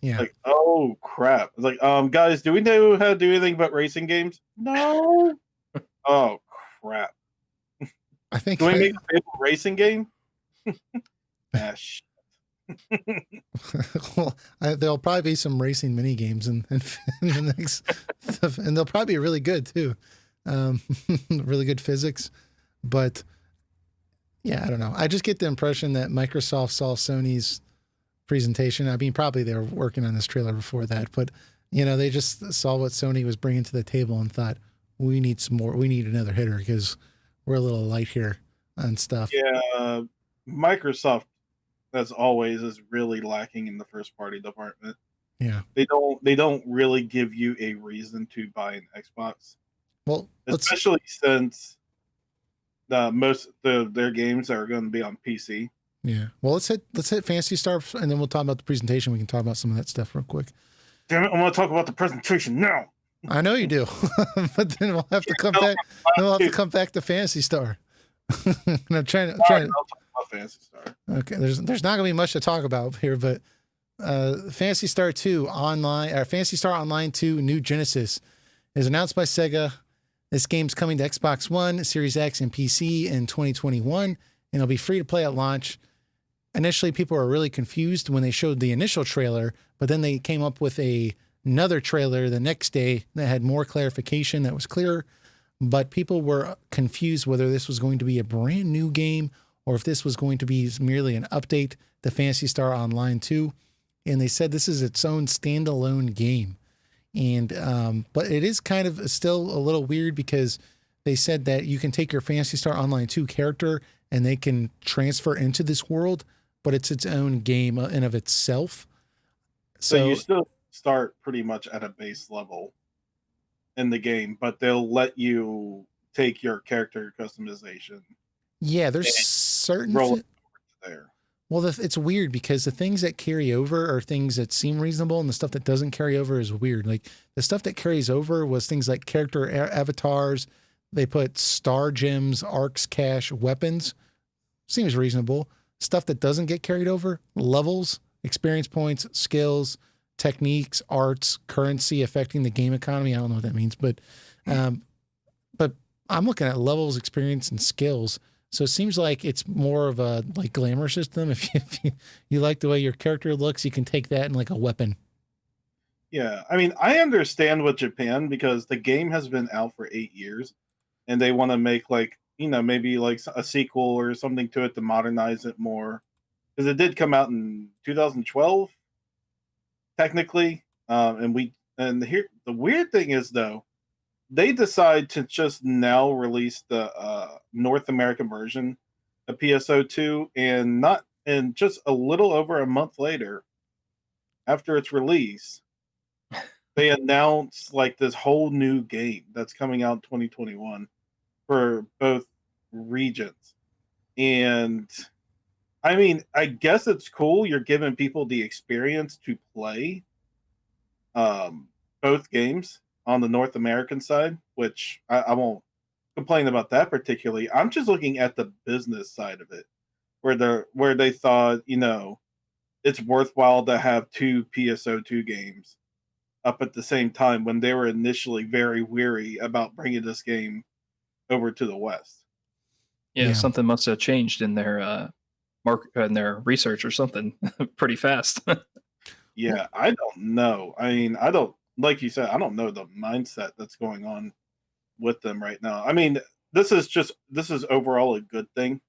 Yeah. Like, oh crap. It's like, guys, do we know how to do anything but racing games? No. Oh crap. I think Can we make a Fable racing game? Shit. well, there'll probably be some racing mini games in the next, and they'll probably be really good too. Really good physics, but yeah, I don't know. I just get the impression that Microsoft saw Sony's presentation. I mean, probably they were working on this trailer before that, but you know, they just saw what Sony was bringing to the table and thought, we need some more. We need another hitter because we're a little light here on stuff. Yeah, Microsoft, as always, is really lacking in the first party department. Yeah. They don't really give you a reason to buy an Xbox. Well, Especially since most of their games are going to be on PC. Yeah. Well, let's hit Phantasy Star, and then we'll talk about the presentation. We can talk about some of that stuff real quick. Damn it! I want to talk about the presentation now. I know you do, but then we'll have to come back. Then we'll have to come back to Phantasy Star. I'm trying. I'll talk about Phantasy Star. Okay. There's not going to be much to talk about here, but Phantasy Star 2 Online, or Phantasy Star Online 2 New Genesis is announced by Sega. This game's coming to Xbox One, Series X, and PC in 2021, and it'll be free to play at launch. Initially, people were really confused when they showed the initial trailer, but then they came up with another trailer the next day that had more clarification, that was clearer. But people were confused whether this was going to be a brand new game or if this was going to be merely an update to Phantasy Star Online 2. And they said this is its own standalone game. And but it is kind of still a little weird because they said that you can take your Phantasy Star Online 2 character and they can transfer into this world, but it's its own game in of itself. So you still start pretty much at a base level in the game, but they'll let you take your character customization. Yeah, there's certain roll it there. Well, it's weird because the things that carry over are things that seem reasonable, and the stuff that doesn't carry over is weird. Like the stuff that carries over was things like character avatars. They put star gems, arcs, cash, weapons. Seems reasonable. Stuff that doesn't get carried over: levels, experience points, skills, techniques, arts, currency affecting the game economy. I don't know what that means, but I'm looking at levels, experience, and skills. So it seems like it's more of a like glamour system. If you like the way your character looks, you can take that and like a weapon. Yeah, I mean, I understand with Japan because the game has been out for 8 years, and they want to make like, you know, maybe like a sequel or something to it to modernize it more, because it did come out in 2012, technically. And here the weird thing is though, they decide to just now release the North American version of PSO2, and just a little over a month later, after its release, they announced like this whole new game that's coming out in 2021 for both regions. And I mean, I guess it's cool. You're giving people the experience to play both games on the North American side, which I won't complain about that particularly. I'm just looking at the business side of it, where they thought, it's worthwhile to have two PSO2 games up at the same time when they were initially very weary about bringing this game over to the West. Yeah, something must have changed in their in their research or something pretty fast. Yeah, I don't know. I mean, I don't, like you said, I don't know the mindset that's going on with them right now. I mean, this is overall a good thing.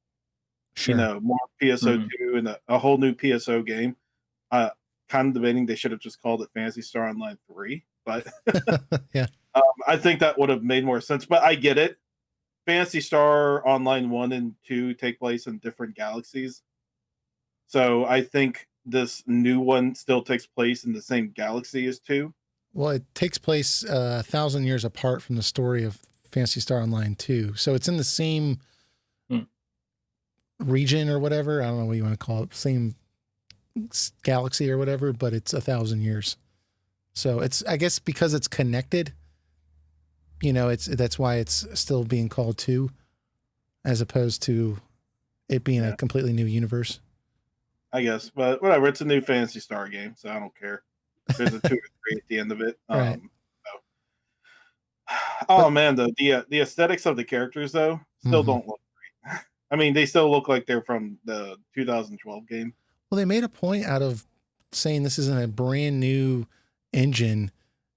Sure. More PSO2 and a whole new PSO game. Kind of debating they should have just called it Phantasy Star Online 3, but Yeah. I think that would have made more sense. But I get it. Phantasy Star Online 1 and 2 take place in different galaxies. So I think this new one still takes place in the same galaxy as 2. Well, it takes place 1,000 years apart from the story of Phantasy Star Online 2. So it's in the same region or whatever. I don't know what you want to call it. Same galaxy or whatever, but it's 1,000 years. So it's, I guess, because it's connected, that's why it's still being called 2, as opposed to it being a completely new universe. I guess, but whatever. It's a new Phantasy Star game, so I don't care. There's a 2 or 3 at the end of it. Right. Man, the aesthetics of the characters though still don't look great. I mean, they still look like they're from the 2012 game. Well, they made a point out of saying this isn't a brand new engine,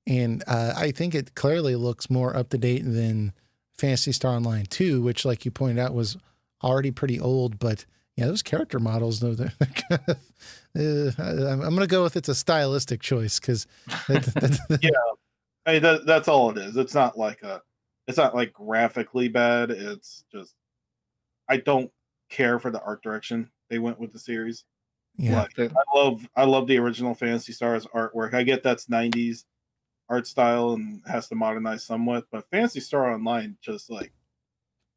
and I think it clearly looks more up to date than Phantasy Star Online 2, which, like you pointed out, was already pretty old. But yeah, those character models, though, they're kind of, I'm going to go with it's a stylistic choice because yeah, I mean, that's all it is. It's not like graphically bad. It's just I don't care for the art direction they went with the series. Yeah, I love the original Phantasy Star's artwork. I get that's 90s art style and has to modernize somewhat, but Phantasy Star Online just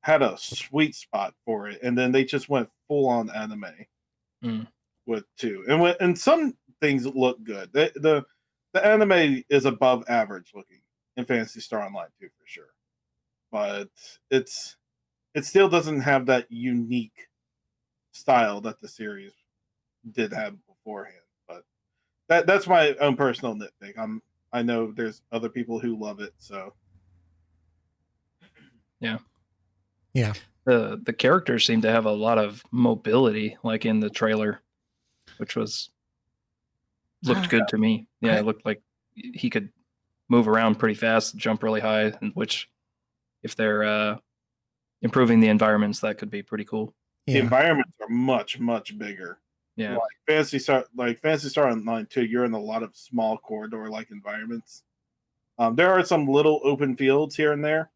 had a sweet spot for it, and then they just went full on anime with 2, and some things look good. The anime is above average looking in Phantasy Star Online 2 for sure, but it still doesn't have that unique style that the series did have beforehand. But that's my own personal nitpick. I know there's other people who love it, so yeah. The characters seem to have a lot of mobility, like in the trailer, which looked good to me. Yeah, it looked like he could move around pretty fast, jump really high, and which, if they're improving the environments, that could be pretty cool. The environments are much, much bigger. Yeah, Phantasy Star Online 2, you're in a lot of small corridor-like environments. There are some little open fields here and there,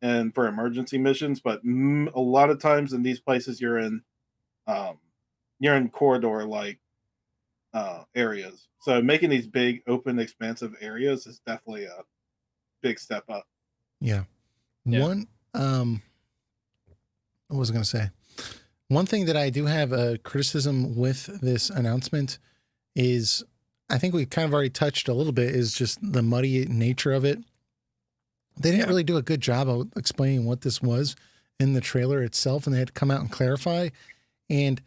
and for emergency missions, but a lot of times in these places you're in corridor-like areas. So making these big, open, expansive areas is definitely a big step up. Yeah. One, what was I going to say? One thing that I do have a criticism with this announcement is, I think we kind of already touched a little bit, is just the muddy nature of it. They didn't really do a good job of explaining what this was in the trailer itself, and they had to come out and clarify. And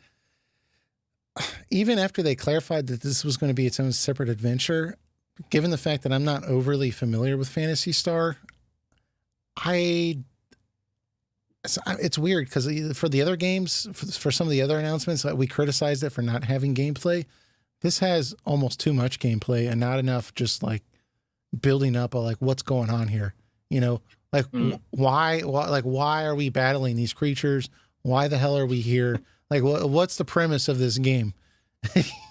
even after they clarified that this was going to be its own separate adventure, given the fact that I'm not overly familiar with Phantasy Star, it's weird because for the other games, for some of the other announcements, we criticized it for not having gameplay. This has almost too much gameplay and not enough just building up what's going on here. Why are we battling these creatures? Why the hell are we here? What's the premise of this game?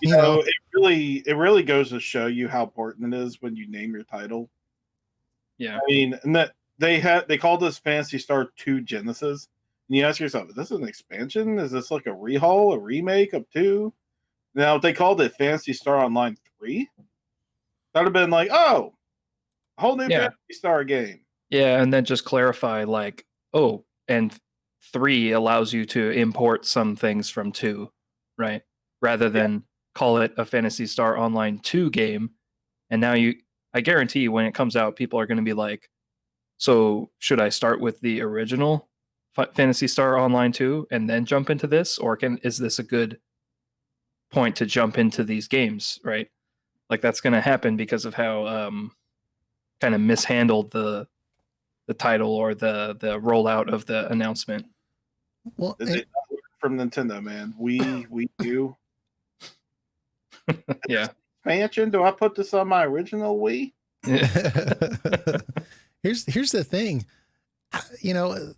you know, it really goes to show you how important it is when you name your title. Yeah. I mean, and that they called this Phantasy Star 2 Genesis. And you ask yourself, is this an expansion? Is this like a rehaul, a remake of 2? Now, if they called it Phantasy Star Online 3, that would have been a whole new Phantasy Star game. Yeah, and then just clarify, oh, and 3 allows you to import some things from 2, right? Rather than call it a Phantasy Star Online 2 game. And now I guarantee when it comes out, people are going to be like, so should I start with the original Phantasy Star Online 2 and then jump into this? Or is this a good point to jump into these games, right? Like that's going to happen because of how kind of mishandled the title or the rollout of the announcement. Well, They not learn from Nintendo, man. We do. Yeah. Expansion? Do I put this on my original Wii? here's the thing. You know,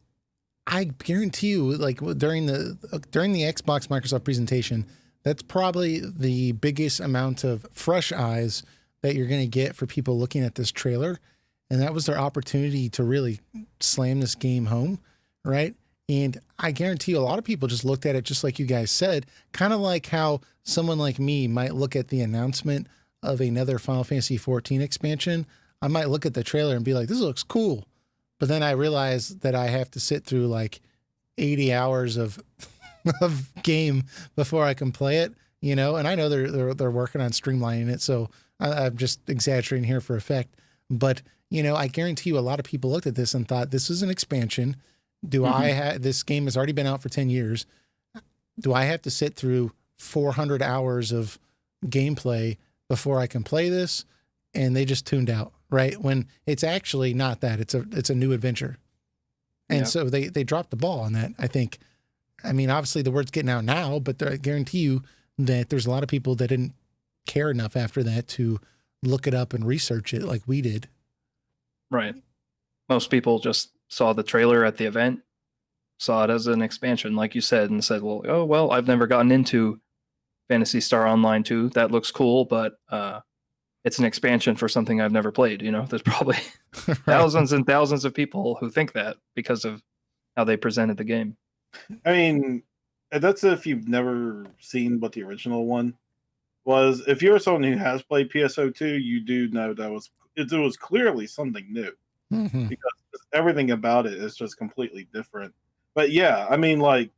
I guarantee you, like during the Xbox Microsoft presentation, that's probably the biggest amount of fresh eyes that you're going to get for people looking at this trailer. And that was their opportunity to really slam this game home, right? And I guarantee you a lot of people just looked at it just like you guys said, kind of like how someone like me might look at the announcement of another Final Fantasy 14 expansion. I might look at the trailer and be like, this looks cool. But then I realize that I have to sit through like 80 hours of of game before I can play it, you know. And I know they're working on streamlining it, so I'm just exaggerating here for effect. But you know, I guarantee you, a lot of people looked at this and thought, this is an expansion. Do I have this game has already been out for 10 years? Do I have to sit through 400 hours of gameplay before I can play this? And they just tuned out, right? When it's actually not that. It's a new adventure. And so they dropped the ball on that, I think. I mean, obviously the word's getting out now, but I guarantee you that there's a lot of people that didn't care enough after that to look it up and research it like we did. Right. Most people just saw the trailer at the event, saw it as an expansion, like you said, and said, well, I've never gotten into Phantasy Star Online 2. That looks cool, but it's an expansion for something I've never played. You know, there's probably thousands and thousands of people who think that because of how they presented the game. I mean, that's if you've never seen what the original one was. If you're someone who has played PSO2, you do know that it was clearly something new because everything about it is just completely different. But yeah, I mean, like,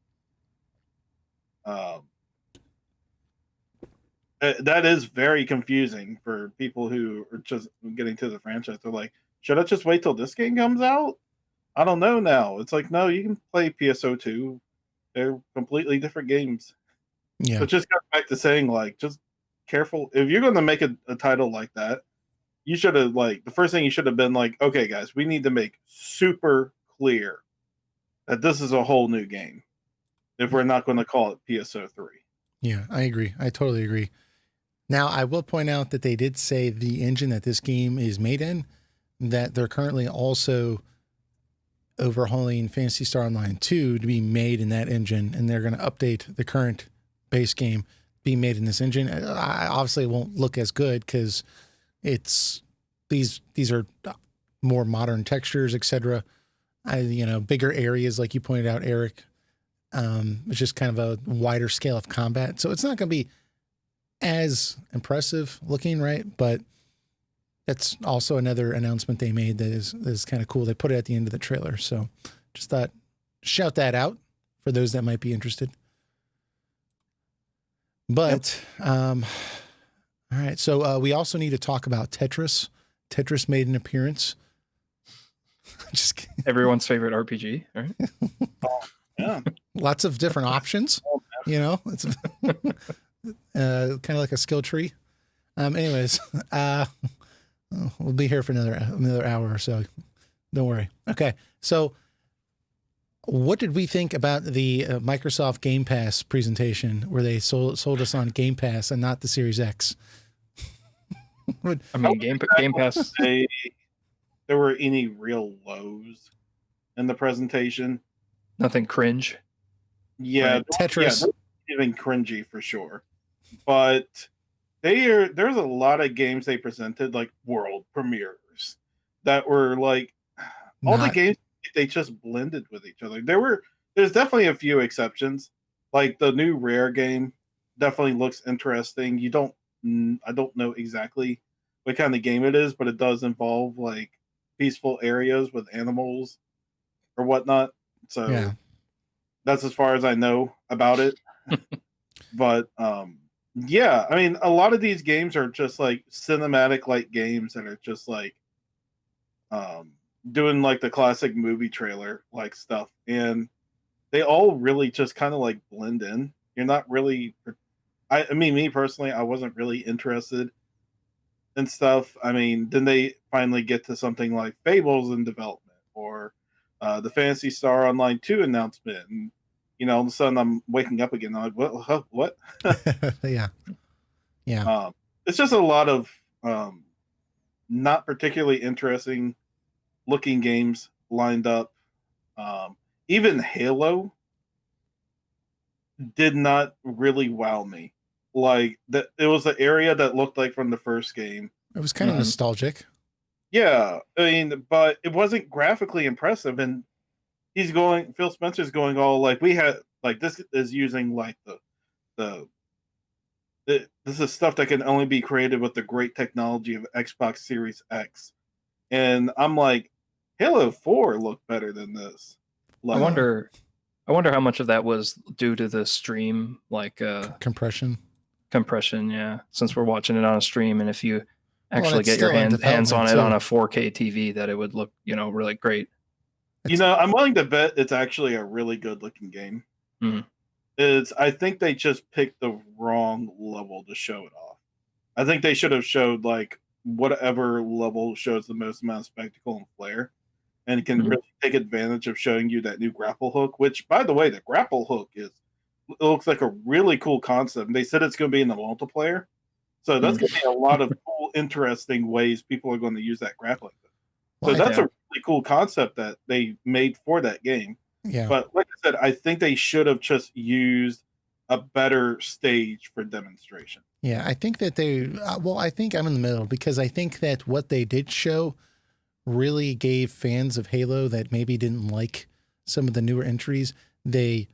that is very confusing for people who are just getting to the franchise. They're like, should I just wait till this game comes out? I don't know now. It's like, no, you can play PSO2. They're completely different games. Yeah. So it just goes back to saying, like, just careful. If you're going to make a title like that, you should have, like, the first thing you should have been like, okay, guys, we need to make super clear that this is a whole new game if we're not going to call it PSO3. Yeah, I agree. I totally agree. Now, I will point out that they did say the engine that this game is made in, that they're currently also overhauling Phantasy Star Online 2 to be made in that engine, and they're going to update the current base game being made in this engine. Obviously, it won't look as good because it's these are more modern textures, etc. Bigger areas, like you pointed out, Eric. It's just kind of a wider scale of combat, so it's not going to be as impressive looking, right? But that's also another announcement they made that is kind of cool. They put it at the end of the trailer. So just thought, shout that out for those that might be interested. But, all right. So we also need to talk about Tetris. Tetris made an appearance. Just kidding. Everyone's favorite RPG, right? Yeah. Lots of different options, you know, it's kind of like a skill tree. Anyways, we'll be here for another hour or so. Don't worry. Okay. So what did we think about the Microsoft Game Pass presentation where they sold us on Game Pass and not the Series X? I mean, Game Pass. There were any real lows in the presentation? Nothing cringe. Yeah. Right. Tetris. Yeah, even cringy for sure. But there's a lot of games they presented, like world premieres, that were like the games they just blended with each other. There's definitely a few exceptions, like the new Rare game definitely looks interesting. I don't know exactly what kind of game it is, but it does involve like peaceful areas with animals or whatnot. So Yeah. that's as far as I know about it. But yeah, I mean, a lot of these games are just like cinematic like games that are just like doing like the classic movie trailer like stuff, and they all really just kind of like blend in. You're not really. I mean, me personally, I wasn't really interested in stuff. I mean, then they finally get to something like Fables in development, or the Phantasy Star Online 2 announcement, and all of a sudden I'm waking up again. I'm like, what? Huh, what? Yeah. Yeah. It's just a lot of not particularly interesting looking games lined up. Even Halo did not really wow me. Like that, it was the area that looked like from the first game. It was kind of Mhm. nostalgic. Yeah, I mean, but it wasn't graphically impressive. And Phil Spencer's going all like, we had like this is using like the this is stuff that can only be created with the great technology of Xbox Series X. And I'm like, Halo 4 looked better than this. I Like, wonder how much of that was due to the stream, like Compression. compression. Yeah, since we're watching it on a stream, and if you actually it's get your still in hands on development, it on too. a 4K TV, that it would look, really great. I'm willing to bet it's actually a really good looking game. Mhm. I think they just picked the wrong level to show it off. I think they should have showed like whatever level shows the most amount of spectacle and flair, and can Mhm. really take advantage of showing you that new grapple hook. Which, by the way, the grapple hook it looks like a really cool concept. They said it's going to be in the multiplayer, so that's going to be a lot of cool, interesting ways people are going to use that grappling hook. So Well, that's a really cool concept that they made for that game. yeah. But like I said, I think they should have just used a better stage for demonstration. Yeah, I think that I think I'm in the middle, because I think that what they did show really gave fans of Halo that maybe didn't like some of the newer entries, they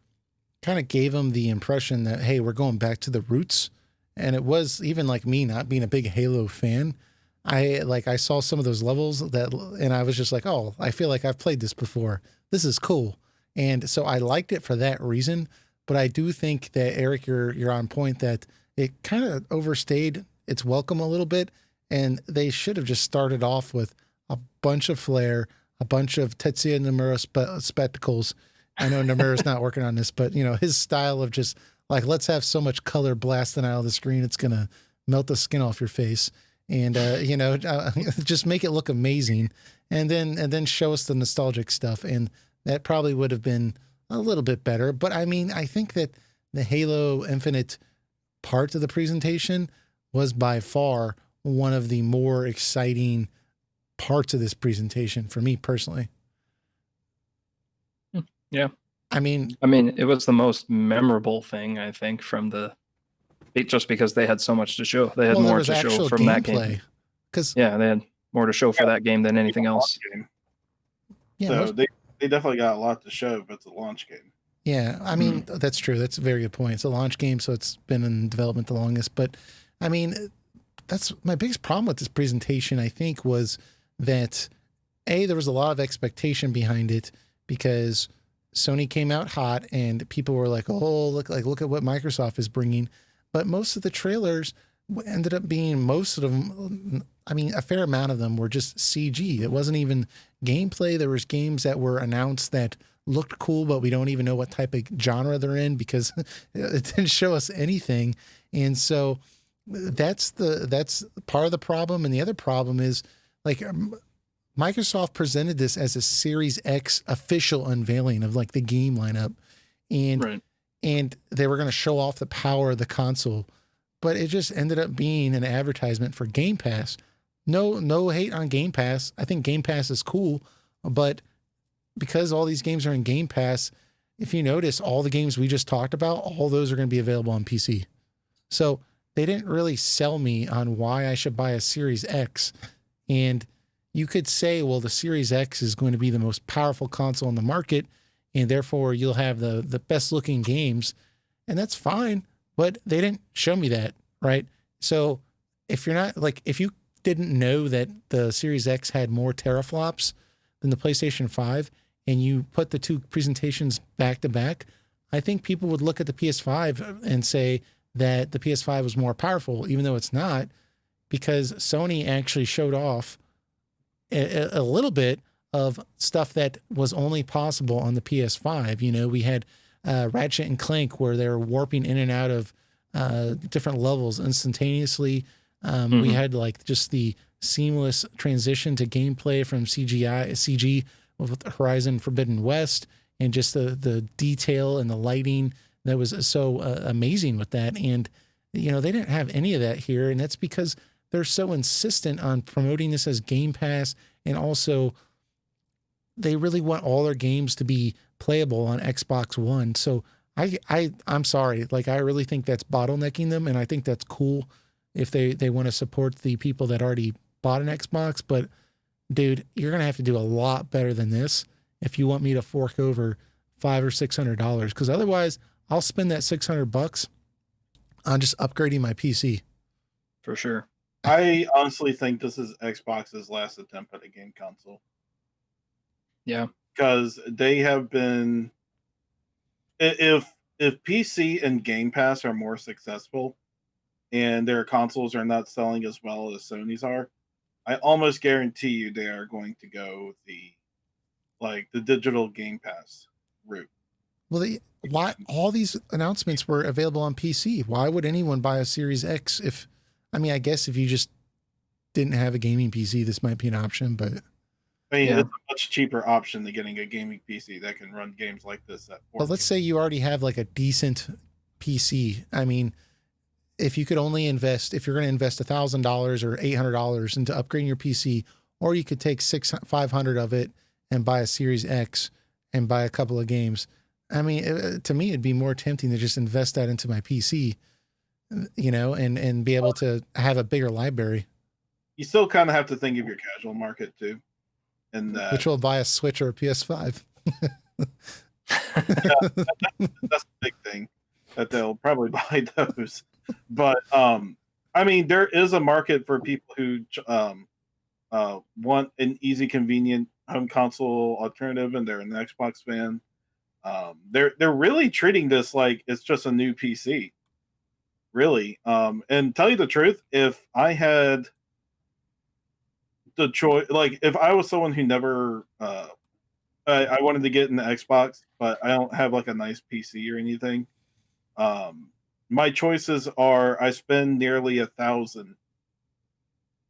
kind of gave them the impression that, hey, we're going back to the roots. And it was, even like me not being a big Halo fan, I saw some of those levels and I was just like, oh, I feel like I've played this before. This is cool. And so I liked it for that reason. But I do think that, Eric, you're on point, that it kind of overstayed its welcome a little bit. And they should have just started off with a bunch of flair, a bunch of Tetsuya Nomura spectacles. I know Nomura's not working on this, but his style of just like, let's have so much color blasting out of the screen, it's going to melt the skin off your face. And, just make it look amazing, and then show us the nostalgic stuff. And that probably would have been a little bit better. But I mean, I think that the Halo Infinite part of the presentation was by far one of the more exciting parts of this presentation for me personally. Yeah. I mean, it was the most memorable thing, I think, just because they had so much to show. They had there more was to show actual from that gameplay. game. Because Yeah, they had more to show for that game than anything else. Game. yeah, So they definitely got a lot to show, but it's a launch game. yeah, I mean, that's true. That's a very good point. It's a launch game, so it's been in development the longest. But I mean, that's my biggest problem with this presentation, I think, was that there was a lot of expectation behind it, because Sony came out hot and people were like, oh, look at what Microsoft is bringing. But most of the trailers ended up being, most of them, I mean, a fair amount of them were just CG. It wasn't even gameplay. There was games that were announced that looked cool, but we don't even know what type of genre they're in, because it didn't show us anything. And so that's part of the problem. And the other problem is, like, Microsoft presented this as a Series X official unveiling of like the game lineup, and Right. and they were going to show off the power of the console, but it just ended up being an advertisement for Game Pass. No hate on Game Pass. I think Game Pass is cool, but because all these games are in Game Pass, if you notice, all the games we just talked about, all those are going to be available on PC. So they didn't really sell me on why I should buy a Series X. And you could say, well, the Series X is going to be the most powerful console in the market, and therefore you'll have the best looking games. And that's fine, but they didn't show me that, right? So if you didn't know that the Series X had more teraflops than the PlayStation 5, and you put the two presentations back to back, I think people would look at the PS5 and say that the PS5 was more powerful, even though it's not, because Sony actually showed off a little bit of stuff that was only possible on the PS5. You know, we had Ratchet and Clank where they're warping in and out of different levels instantaneously. We had like just the seamless transition to gameplay from CG with Horizon Forbidden West, and just the detail and the lighting that was so amazing with that. And, you know, they didn't have any of that here. And that's because they're so insistent on promoting this as Game Pass. And also they really want all their games to be playable on Xbox One. So I'm sorry. Like, I really think that's bottlenecking them. And I think that's cool if they want to support the people that already bought an Xbox. But dude, you're going to have to do a lot better than this if you want me to fork over $500 or $600, because otherwise I'll spend that $600 on just upgrading my PC. For sure. I honestly think this is Xbox's last attempt at a game console. Yeah. Because they have been, if PC and Game Pass are more successful and their consoles are not selling as well as Sony's are, I almost guarantee you they are going to go the digital Game Pass route. Well, why all these announcements were available on PC? Why would anyone buy a Series X if, I mean, I guess if you just didn't have a gaming PC, this might be an option, but I mean, it's a much cheaper option than getting a gaming PC that can run games like this at 4K. But let's say you already have like a decent PC. I mean, if you could only invest, if you're going to invest $1,000 or $800 into upgrading your PC, or you could take $500 of it and buy a Series X and buy a couple of games. I mean, to me, it'd be more tempting to just invest that into my PC, you know, and be able to have a bigger library. You still kind of have to think of your casual market too. And which will buy a Switch or a PS5. That's the big thing, that they'll probably buy those. But I mean, there is a market for people who want an easy, convenient home console alternative, and they're an Xbox fan. They're really treating this like it's just a new PC, really. And tell you the truth, if I had the choice, like if I was someone who never, I wanted to get an Xbox, but I don't have like a nice PC or anything. My choices are: I spend nearly over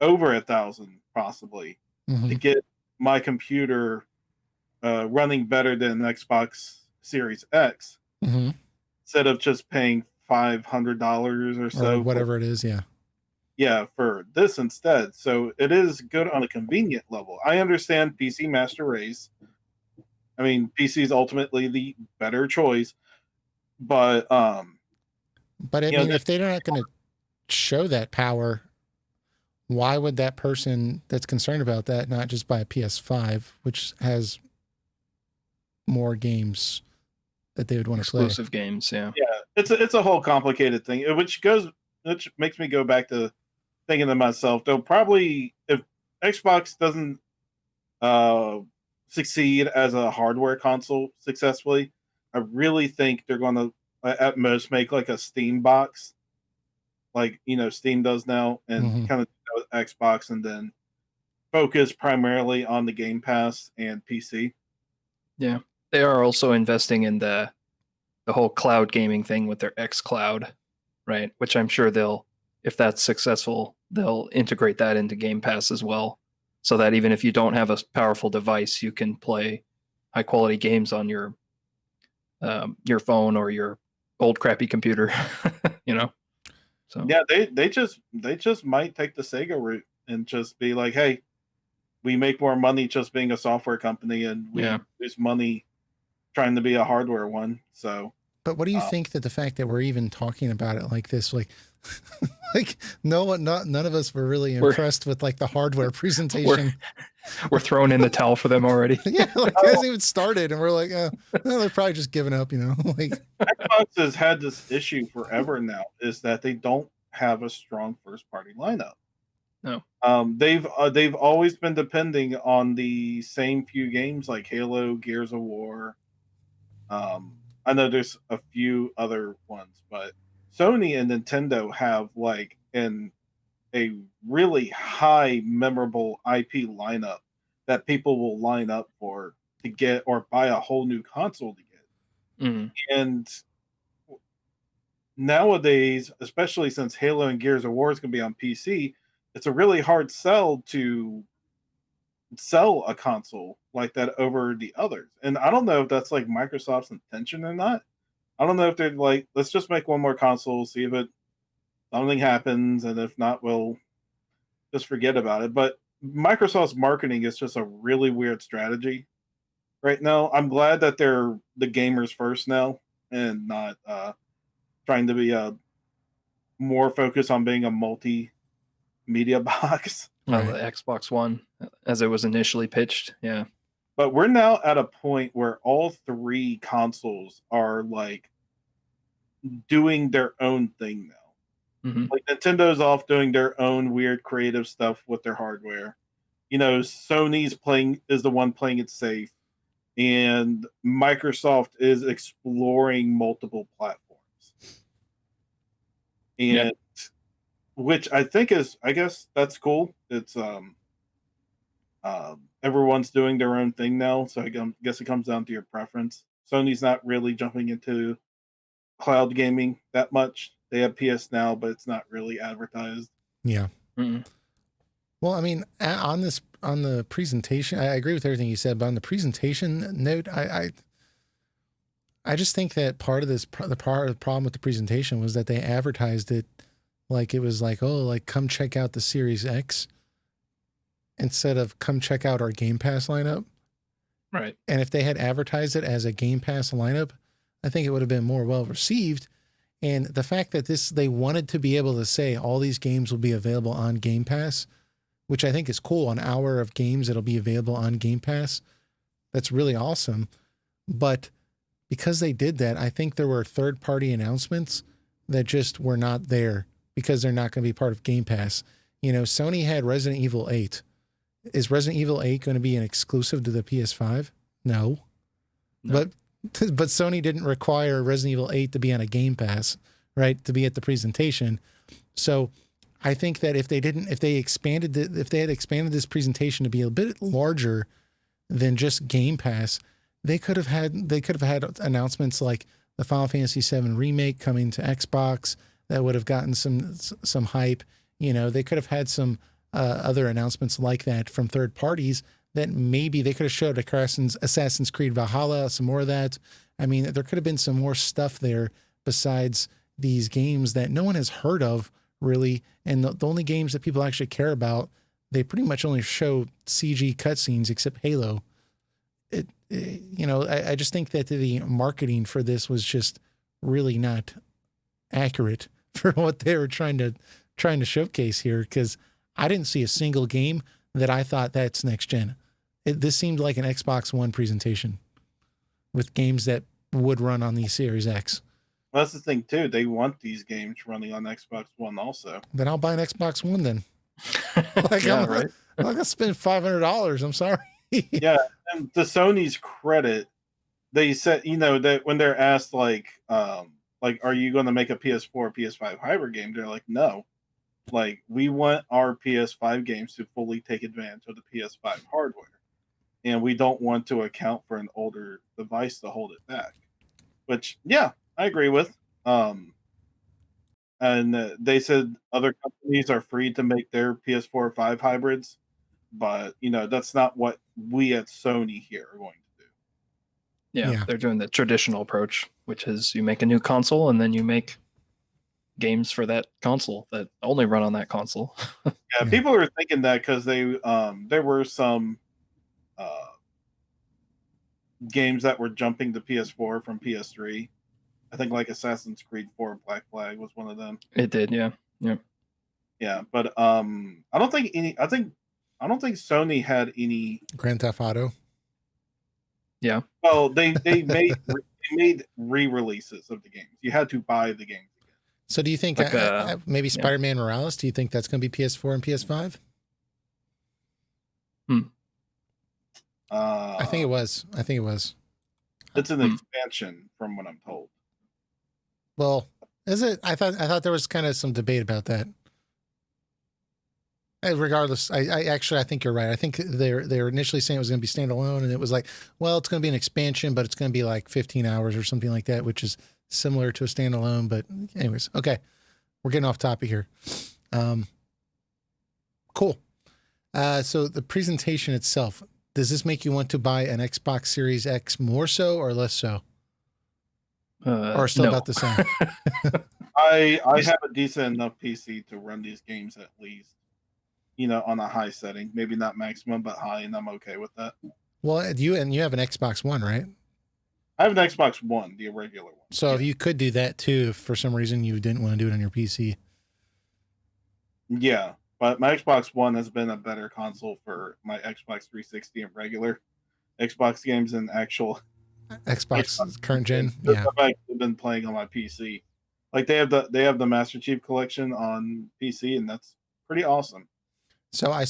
$1,000 possibly, to get my computer running better than an Xbox Series X, instead of just paying $500 or so, or whatever it is. Yeah, for this instead. So it is good on a convenient level. I understand PC Master Race. I mean, PC is ultimately the better choice, but I mean, if they're not going to show that power, why would that person that's concerned about that not just buy a PS5, which has more games that they would want to play? Exclusive games, yeah. It's a whole complicated thing, which makes me go back to thinking to myself, they'll probably, if Xbox doesn't succeed as a hardware console successfully, I really think they're going to at most make like a Steam box, like, you know, Steam does now, and kind of with Xbox, and then focus primarily on the Game Pass and PC. Yeah, they are also investing in the whole cloud gaming thing with their X Cloud, right? Which I'm sure they'll, if that's successful, they'll integrate that into Game Pass as well, so that even if you don't have a powerful device, you can play high quality games on your phone or your old crappy computer, you know. So yeah, they just might take the Sega route and just be like, hey, we make more money just being a software company, and we lose money trying to be a hardware one. So, but what do you think that the fact that we're even talking about it like this, like, like none of us were really impressed with like the hardware presentation. We're throwing in the towel for them already. Yeah, like it hasn't even started, and we're like, well, they're probably just giving up, you know. Like, Xbox has had this issue forever now, is that they don't have a strong first party lineup. No. They've always been depending on the same few games like Halo, Gears of War. I know there's a few other ones, but Sony and Nintendo have like a really high memorable IP lineup that people will line up for to get or buy a whole new console to get. Mm. And nowadays, especially since Halo and Gears of War is going to be on PC, it's a really hard sell to sell a console like that over the others. And I don't know if that's like Microsoft's intention or not. I don't know if they're like, let's just make one more console, see if something happens, and if not, we'll just forget about it. But Microsoft's marketing is just a really weird strategy right now. I'm glad that they're the gamers first now and not trying to be more focused on being a multimedia box. The Xbox One, as it was initially pitched. Yeah. But we're now at a point where all three consoles are like doing their own thing now. Mm-hmm. Like Nintendo's off doing their own weird creative stuff with their hardware. You know, Sony's is the one playing it safe, and Microsoft is exploring multiple platforms. And which I think I guess that's cool. It's everyone's doing their own thing now, so I guess it comes down to your preference. Sony's not really jumping into cloud gaming that much. They have PS Now, but it's not really advertised. Yeah. Mm-hmm. Well, I mean, on the presentation, I agree with everything you said, but on the presentation note, I just think that part of the problem with the presentation was that they advertised it like it was like, oh, like come check out the Series X instead of come check out our Game Pass lineup. Right. And if they had advertised it as a Game Pass lineup, I think it would have been more well received. And the fact that they wanted to be able to say all these games will be available on Game Pass, which I think is cool. An hour of games that'll be available on Game Pass. That's really awesome. But because they did that, I think there were third-party announcements that just were not there because they're not going to be part of Game Pass. You know, Sony had Resident Evil 8. Is Resident Evil 8 going to be an exclusive to the PS5? No. But Sony didn't require Resident Evil 8 to be on a Game Pass, right? To be at the presentation. So I think that if they had expanded this presentation to be a bit larger than just Game Pass, they could have had announcements like the Final Fantasy VII remake coming to Xbox that would have gotten some hype. You know, they could have had some other announcements like that from third parties that maybe they could have showed Assassin's Creed Valhalla, some more of that. I mean, there could have been some more stuff there besides these games that no one has heard of really. And the only games that people actually care about, they pretty much only show CG cutscenes except Halo. I just think that the marketing for this was just really not accurate for what they were trying to showcase here, because I didn't see a single game that I thought that's next gen. This seemed like an Xbox One presentation with games that would run on the Series X. Well, that's the thing too. They want these games running on Xbox One also. Then I'll buy an Xbox One then. Right. I'm not gonna spend $500. I'm sorry. Yeah, and to Sony's credit, they said, you know, that when they're asked like, are you going to make a PS4, PS5 hybrid game? They're like, no. Like, we want our PS5 games to fully take advantage of the PS5 hardware, and we don't want to account for an older device to hold it back. Which, yeah, I agree with. And they said other companies are free to make their PS4 or 5 hybrids, but you know that's not what we at Sony here are going to do. Yeah, they're doing the traditional approach, which is you make a new console and then you make games for that console that only run on that console. Yeah, people are thinking that because there were some games that were jumping to PS4 from PS3. I think like Assassin's Creed 4 Black Flag was one of them. It did, yeah. Yeah, but I don't think Sony had any Grand Theft Auto. Yeah. Well, they made re-releases of the games. You had to buy the games again. So do you think Like, maybe Spider-Man Morales? Do you think that's going to be PS4 and PS5? I think it was. It's an expansion, from what I'm told. Well, is it? I thought there was kind of some debate about that. Regardless, I think you're right. I think they're initially saying it was going to be standalone, and it was like, well, it's going to be an expansion, but it's going to be like 15 hours or something like that, which is similar to a standalone. But anyways, okay, we're getting off topic here. Cool. So the presentation itself, does this make you want to buy an Xbox Series X more so or less so? Or still no. about the same? I have a decent enough PC to run these games at least. On a high setting, maybe not maximum, but high, and I'm okay with that. Well, you have an Xbox One, right? I have an Xbox One, the regular one. So if you could do that too, if for some reason you didn't want to do it on your PC. Yeah, but my Xbox One has been a better console for my Xbox 360 and regular Xbox games than actual Xbox current gen. Yeah, I've been playing on my PC. Like they have the Master Chief Collection on PC, and that's pretty awesome. So I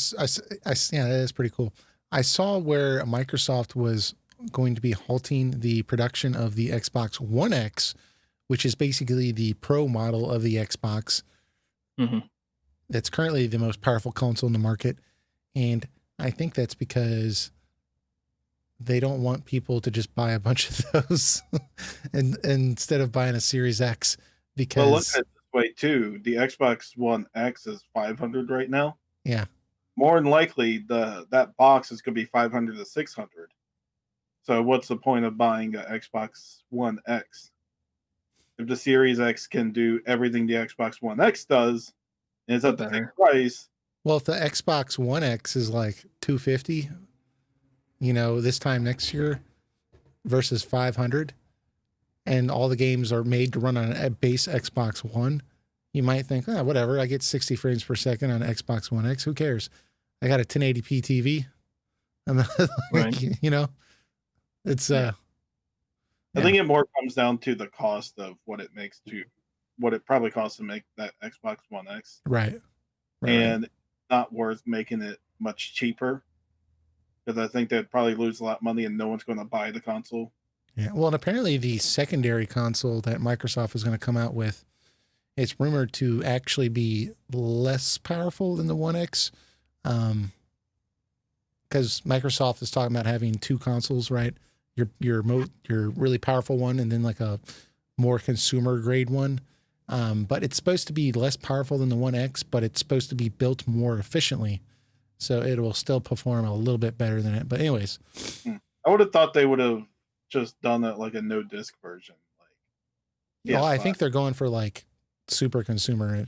yeah, that is pretty cool. I saw where Microsoft was going to be halting the production of the Xbox One X, which is basically the pro model of the Xbox. Mm-hmm. That's currently the most powerful console in the market. And I think that's because they don't want people to just buy a bunch of those and instead of buying a Series X, because well, look at it this way too. The Xbox One X is $500 right now. Yeah. More than likely, that box is going to be $500 to $600. So what's the point of buying an Xbox One X if the Series X can do everything the Xbox One X does, and it's at the same price? Well, if the Xbox One X is like $250, this time next year versus $500, and all the games are made to run on a base Xbox One, you might think, whatever, I get 60 frames per second on Xbox One X. Who cares? I got a 1080p TV. I'm not, right. It's I think it more comes down to the cost of what it probably costs to make that Xbox One X. Right. And not worth making it much cheaper, because I think they'd probably lose a lot of money and no one's going to buy the console. Yeah. Well, and apparently the secondary console that Microsoft is going to come out with, it's rumored to actually be less powerful than the One X. Because Microsoft is talking about having two consoles, right? Your really powerful one, and then like a more consumer grade one. But it's supposed to be less powerful than the One X, but it's supposed to be built more efficiently, so it will still perform a little bit better than it. But anyways, I would have thought they would have just done it like a no disc version. I think they're going for like super consumer,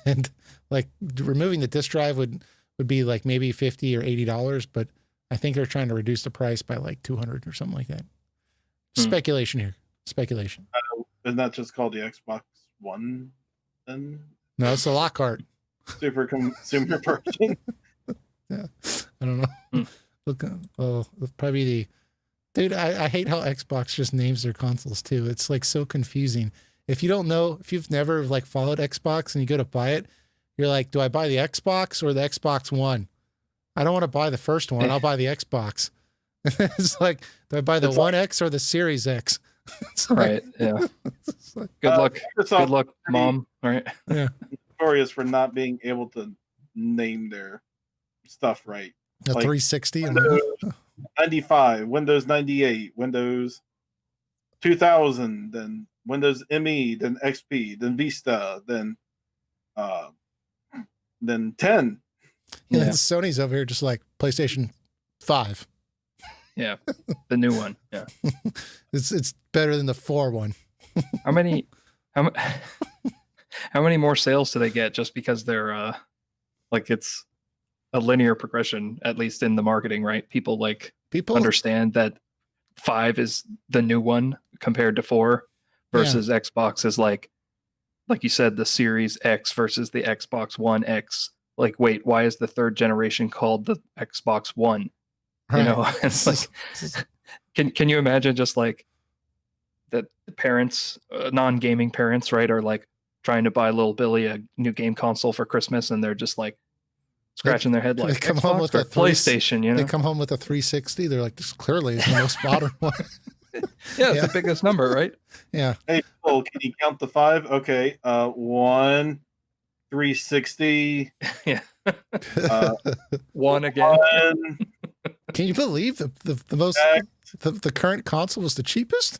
and like removing the disc drive would be like maybe $50 or $80, but I think they're trying to reduce the price by like $200 or something like that. Speculation here. Speculation. Isn't that just called the Xbox One then? No, it's a Lockhart. Super consumer version. Yeah. I don't know. Look, probably the dude. I hate how Xbox just names their consoles too. It's like so confusing. If you don't know, if you've never like followed Xbox and you go to buy it, you're like, do I buy the Xbox or the Xbox One? I don't want to buy the first one. I'll buy the Xbox. It's like, do I buy the One X or the Series X? Right. Yeah. Like, good luck. Good luck, Mom. All right. Yeah. Notorious for not being able to name their stuff right. The 360 and Windows 95, Windows 98, Windows 2000, then Windows ME, then XP, then Vista, then 10. Yeah. Sony's over here just like PlayStation 5. Yeah, the new one. Yeah, it's better than the 4 one. How many more sales do they get just because they're like it's a linear progression, at least in the marketing, right? People understand that 5 is the new one compared to 4 versus Xbox is like you said, the Series X versus the Xbox One X. Like, wait, why is the third generation called the Xbox One? Right. It's like, can you imagine just like that the parents, non-gaming parents, right, are like, trying to buy little Billy a new game console for Christmas, and they're just like scratching their head like, they come home Xbox with or a PlayStation, you They know? come home with a 360. They're like, this clearly is the most modern one. Yeah, it's the biggest number, right? Yeah. Hey, Cole, can you count the 5? Okay. 1, 360. Yeah. Uh, One again. 1, Can you believe the most X. the current console was the cheapest?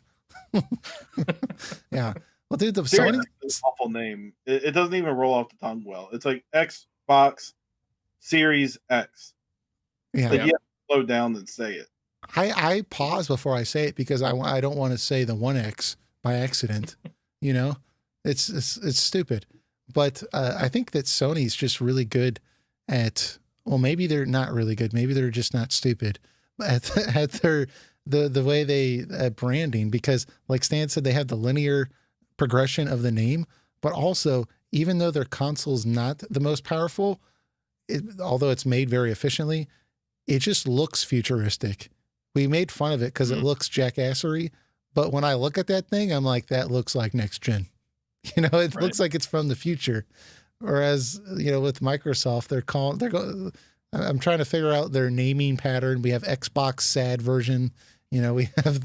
Yeah. Well, dude, the Seriously, Sony. it's an awful name. It doesn't even roll off the tongue well. It's like Xbox Series X. Yeah. Like, you have to slow down and say it. I pause before I say it because I don't want to say the 1X by accident. You know, it's stupid. But I think that Sony's just really good at. Well, maybe they're not really good. Maybe they're just not stupid at their the way they branding, because like Stan said, they have the linear progression of the name, but also even though their console's not the most powerful, although it's made very efficiently, it just looks futuristic. We made fun of it because it looks jackassery, but when I look at that thing, I'm like, that looks like next gen. You know, it looks like it's from the future. Whereas, you know, with Microsoft, I'm trying to figure out their naming pattern. We have Xbox sad version. You know, we have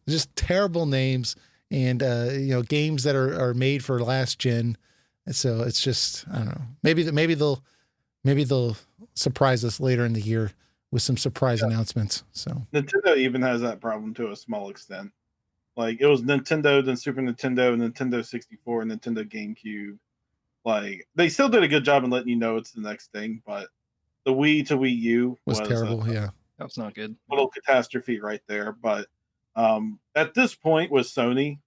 just terrible names and, you know, games that are made for last gen. And so it's just, I don't know, maybe they'll surprise us later in the year with some surprise announcements. So Nintendo even has that problem to a small extent. Like, it was Nintendo, then Super Nintendo, Nintendo 64, and Nintendo GameCube. Like, they still did a good job in letting you know it's the next thing, but the Wii to Wii U was terrible. Yeah. That was not good. Little catastrophe right there. But at this point with Sony,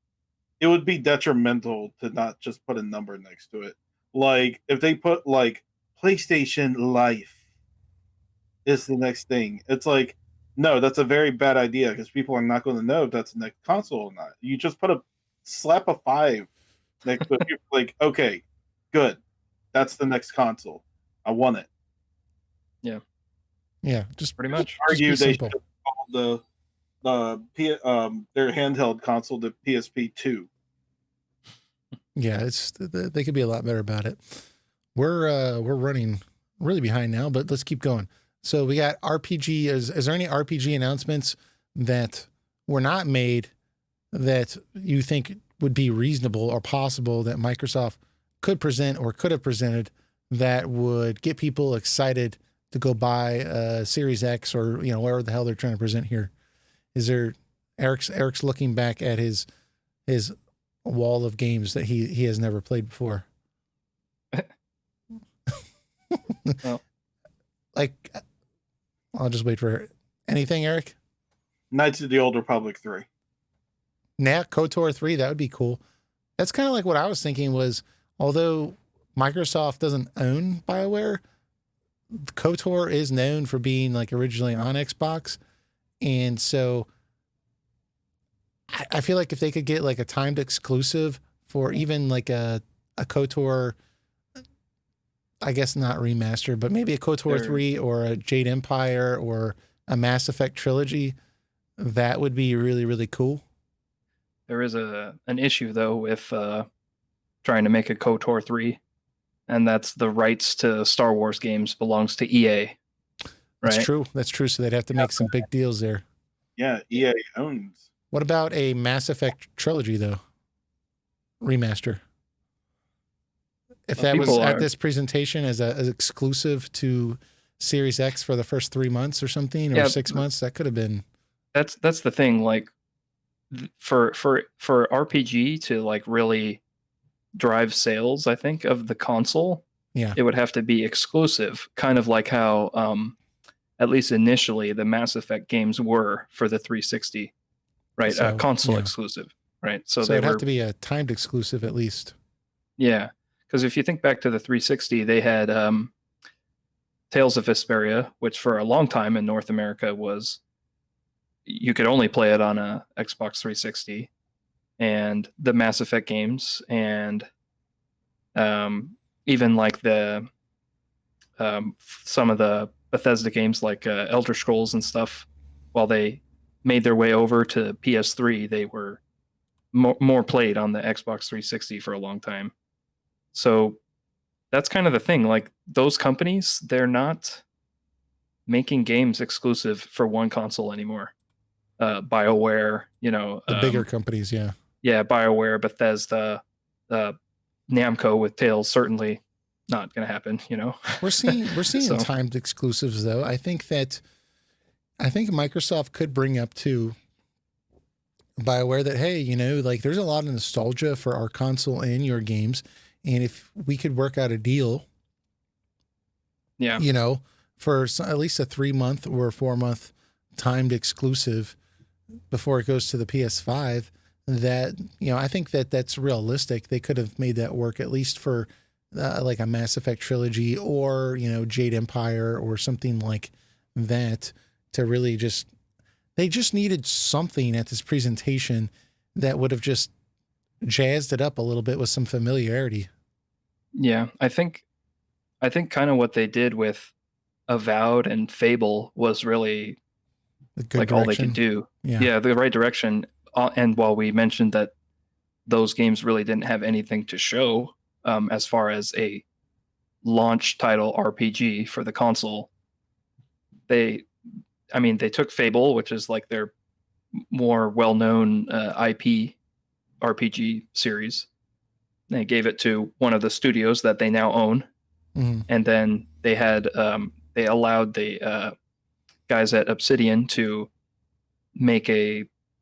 it would be detrimental to not just put a number next to it. Like, if they put like PlayStation Life is the next thing, it's like, no, that's a very bad idea because people are not going to know if that's the next console or not. You just slap a 5 next to it. You're like, okay, good, that's the next console. I want it. Yeah. Just Pretty much. Argue be they simple. should have called their handheld console the PSP 2. Yeah, they could be a lot better about it. We're running really behind now, but let's keep going. So we got RPG. Is there any RPG announcements that were not made that you think would be reasonable or possible that Microsoft could present or could have presented that would get people excited to go buy a Series X or, you know, whatever the hell they're trying to present here? Is there Eric's looking back at his wall of games that he has never played before? Well. Like, I'll just wait for anything, Eric. Knights of the Old Republic 3. KOTOR 3, that would be cool. That's kind of like what I was thinking was, although Microsoft doesn't own BioWare, KOTOR is known for being like originally on Xbox. And so I feel like if they could get like a timed exclusive for even like a KOTOR, I guess not remaster, but maybe a KOTOR 3 or a Jade Empire or a Mass Effect trilogy, that would be really, really cool. There is an issue though with trying to make a KOTOR 3, and that's the rights to Star Wars games belongs to EA. Right? That's true. So they'd have to make some big deals there. Yeah, EA owns. What about a Mass Effect trilogy though? Remaster. If that was at this presentation as an exclusive to Series X for the first 3 months or something, or 6 months, that could have been. That's the thing. Like, for RPG to like really drive sales, I think, of the console, it would have to be exclusive, kind of like how at least initially the Mass Effect games were for the 360, right? So, console exclusive, right? So it'd have to be a timed exclusive at least. Yeah, because if you think back to the 360, they had Tales of Vesperia, which for a long time in North America was, you could only play it on a Xbox 360, and the Mass Effect games, and even like the some of the Bethesda games like Elder Scrolls and stuff, while they made their way over to PS3, they were more played on the Xbox 360 for a long time. So that's kind of the thing. Like those companies, they're not making games exclusive for one console anymore. BioWare, The bigger companies, yeah. Yeah, BioWare, Bethesda, Namco with Tales, certainly not going to happen. We're seeing So- timed exclusives though. I think Microsoft could bring up to BioWare that, hey, like there's a lot of nostalgia for our console and your games, and if we could work out a deal, Yeah. for at least a 3-month or a 4-month timed exclusive before it goes to the PS5, that, I think that's realistic. They could have made that work at least for like a Mass Effect trilogy or, Jade Empire or something like that, to really they just needed something at this presentation that would have just jazzed it up a little bit with some familiarity. Yeah, I think kind of what they did with Avowed and Fable was really Good all they direction. could do. Yeah. The right direction. And while we mentioned that those games really didn't have anything to show as far as a launch title RPG for the console, they took Fable, which is like their more well-known IP RPG series. They gave it to one of the studios that they now own, and then they had they allowed the guys at Obsidian to make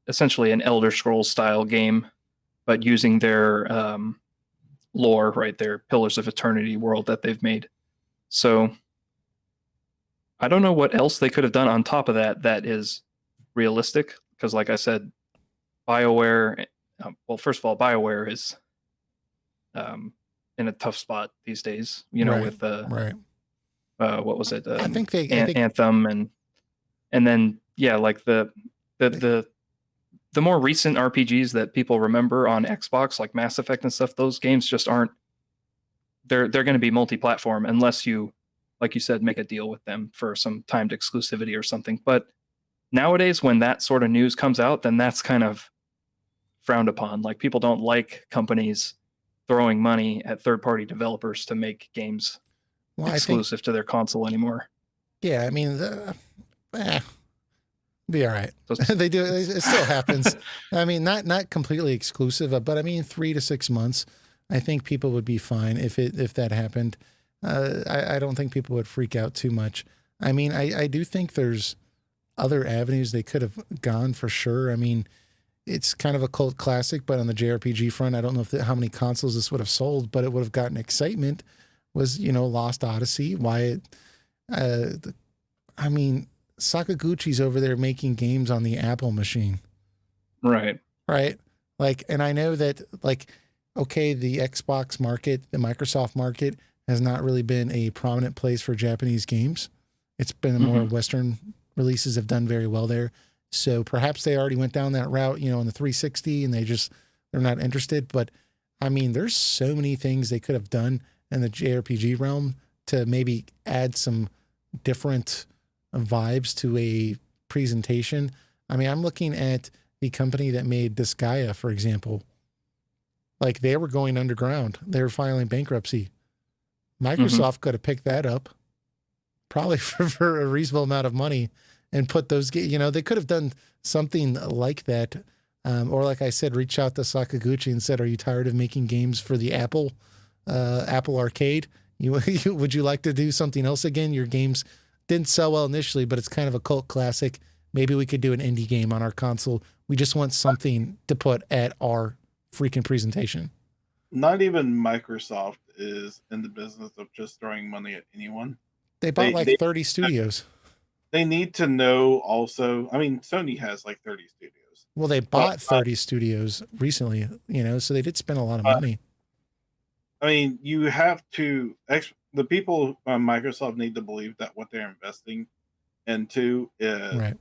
essentially an Elder Scrolls style game, but using their lore, right? Their Pillars of Eternity world that they've made. So I don't know what else they could have done on top of that is realistic, because like I said, BioWare, first of all, BioWare is in a tough spot these days, Right. with Right. what was it? I think Anthem and then like the more recent RPGs that people remember on Xbox, like Mass Effect and stuff, those games just aren't. They're going to be multi-platform unless you, like you said, make a deal with them for some timed exclusivity or something. But nowadays, when that sort of news comes out, then that's kind of frowned upon. Like people don't like companies throwing money at third-party developers to make games exclusive to their console anymore. Yeah, I mean, be all right. They do. It still happens. I mean, not completely exclusive, but I mean, 3 to 6 months. I think people would be fine if that happened. I don't think people would freak out too much. I mean, I do think there's other avenues they could have gone for sure. I mean, it's kind of a cult classic, but on the JRPG front, I don't know how many consoles this would have sold, but it would have gotten excitement. Was Lost Odyssey? Why? I mean, Sakaguchi's over there making games on the Apple machine. Right. Like, and I know that, like, okay, the Xbox market, the Microsoft market has not really been a prominent place for Japanese games. It's been more Western releases have done very well there. So perhaps they already went down that route, in the 360 and they're not interested. But I mean, there's so many things they could have done in the JRPG realm to maybe add some different vibes to a presentation. I mean, I'm looking at the company that made Disgaea, for example. Like, they were going underground. They were filing bankruptcy. Microsoft could have picked that up probably for a reasonable amount of money and put those, they could have done something like that. Or like I said, reach out to Sakaguchi and said, are you tired of making games for the Apple Arcade? Would you like to do something else again? Your games didn't sell well initially, but it's kind of a cult classic. Maybe we could do an indie game on our console. We just want something to put at our freaking presentation. Not even Microsoft is in the business of just throwing money at anyone. They bought 30 studios. They need to know also, I mean, Sony has like 30 studios. Well, they bought 30 studios recently, so they did spend a lot of money. I mean, you have to, the people on Microsoft need to believe that what they're investing into is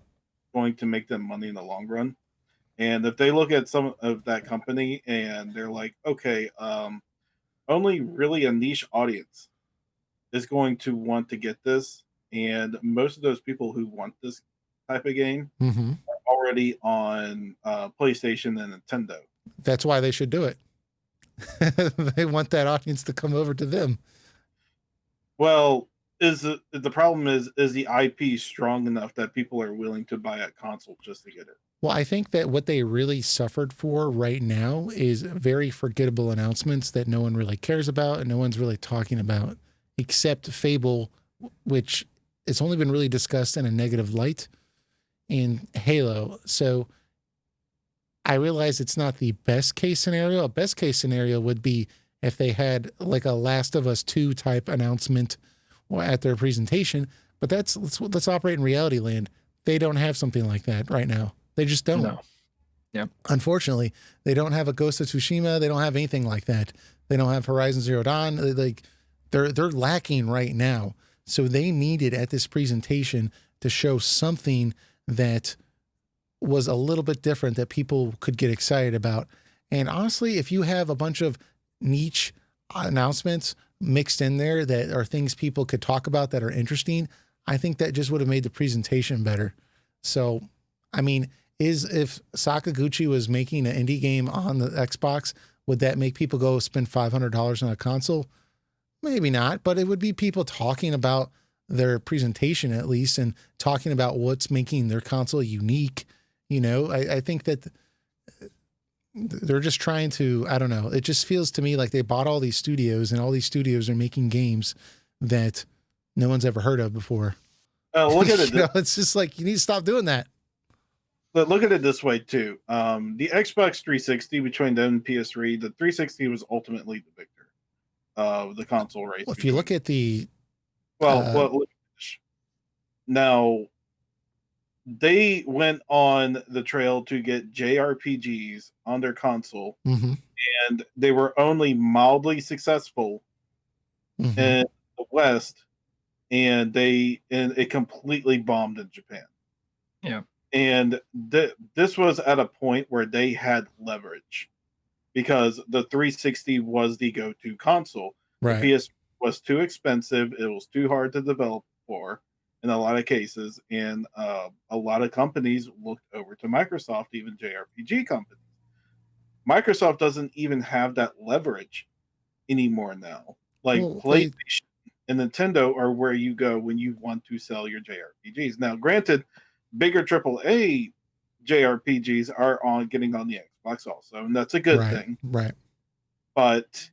going to make them money in the long run. And if they look at some of that company and they're like, okay, only really a niche audience is going to want to get this. And most of those people who want this type of game are already on PlayStation and Nintendo. That's why they should do it. They want that audience to come over to them. Well, the problem is the IP strong enough that people are willing to buy a console just to get it? Well, I think that what they really suffered for right now is very forgettable announcements that no one really cares about and no one's really talking about, except Fable, which it's only been really discussed in a negative light, in Halo. So I realize it's not the best case scenario. A best case scenario would be if they had like a Last of Us 2 type announcement at their presentation, but let's operate in reality land. They don't have something like that right now. They just don't. No. Yeah. Unfortunately, they don't have a Ghost of Tsushima. They don't have anything like that. They don't have Horizon Zero Dawn. They're lacking right now. So they needed at this presentation to show something that was a little bit different that people could get excited about. And honestly, if you have a bunch of niche announcements mixed in there that are things people could talk about that are interesting, I think that just would have made the presentation better. So, I mean, if Sakaguchi was making an indie game on the Xbox, would that make people go spend $500 on a console? Maybe not, but it would be people talking about their presentation at least and talking about what's making their console unique. You know, I think that they're just trying to, I don't know. It just feels to me like they bought all these studios and all these studios are making games that no one's ever heard of before. Look at it. It's just like, you need to stop doing that. But look at it this way too. The Xbox 360 between them and PS3, the 360 was ultimately the victor of the console race. Well, if you look at the look at this. Now they went on the trail to get JRPGs on their console, and they were only mildly successful in the West, and it completely bombed in Japan. Yeah. And this was at a point where they had leverage because the 360 was the go-to console. Right. The PS was too expensive. It was too hard to develop for in a lot of cases. And a lot of companies looked over to Microsoft, even JRPG companies. Microsoft doesn't even have that leverage anymore now. Like PlayStation and Nintendo are where you go when you want to sell your JRPGs. Now, granted, bigger AAA JRPGs are getting on the Xbox also, and that's a good thing. Right. But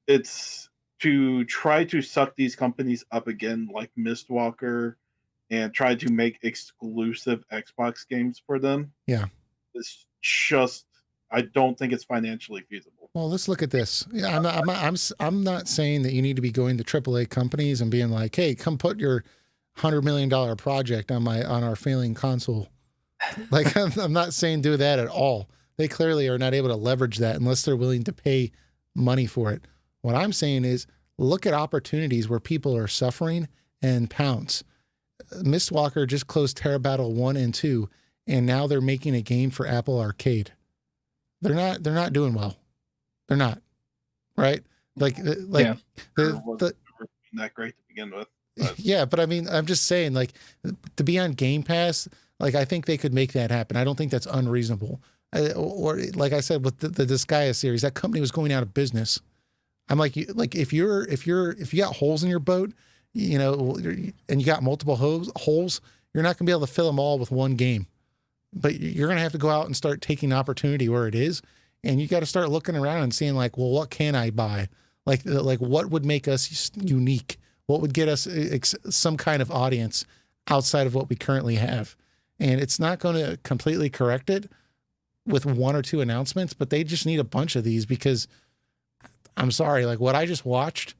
it's to try to suck these companies up again, like Mistwalker, and try to make exclusive Xbox games for them. Yeah. It's just, I don't think it's financially feasible. Well, let's look at this. Yeah, I'm not saying that you need to be going to AAA companies and being like, hey, come put your $100 million project on our failing console. Like, I'm not saying do that at all. They clearly are not able to leverage that unless they're willing to pay money for it. What I'm saying is look at opportunities where people are suffering and pounce. Mistwalker just closed Terra Battle 1 and 2, and now they're making a game for Apple Arcade. They're not doing well. They're not. Right? Like that great to begin with. But. Yeah, but I mean, I'm just saying, like, to be on Game Pass, like, I think they could make that happen. I don't think that's unreasonable. Or like I said with the Disgaea series, that company was going out of business. I'm like if you got holes in your boat, you know, and you got multiple holes, you're not gonna be able to fill them all with one game. But you're gonna have to go out and start taking opportunity where it is, and you got to start looking around and seeing like, well, what can I buy? Like what would make us unique? What would get us some kind of audience outside of what we currently have? And it's not going to completely correct it with one or two announcements, but they just need a bunch of these because I'm sorry, like what I just watched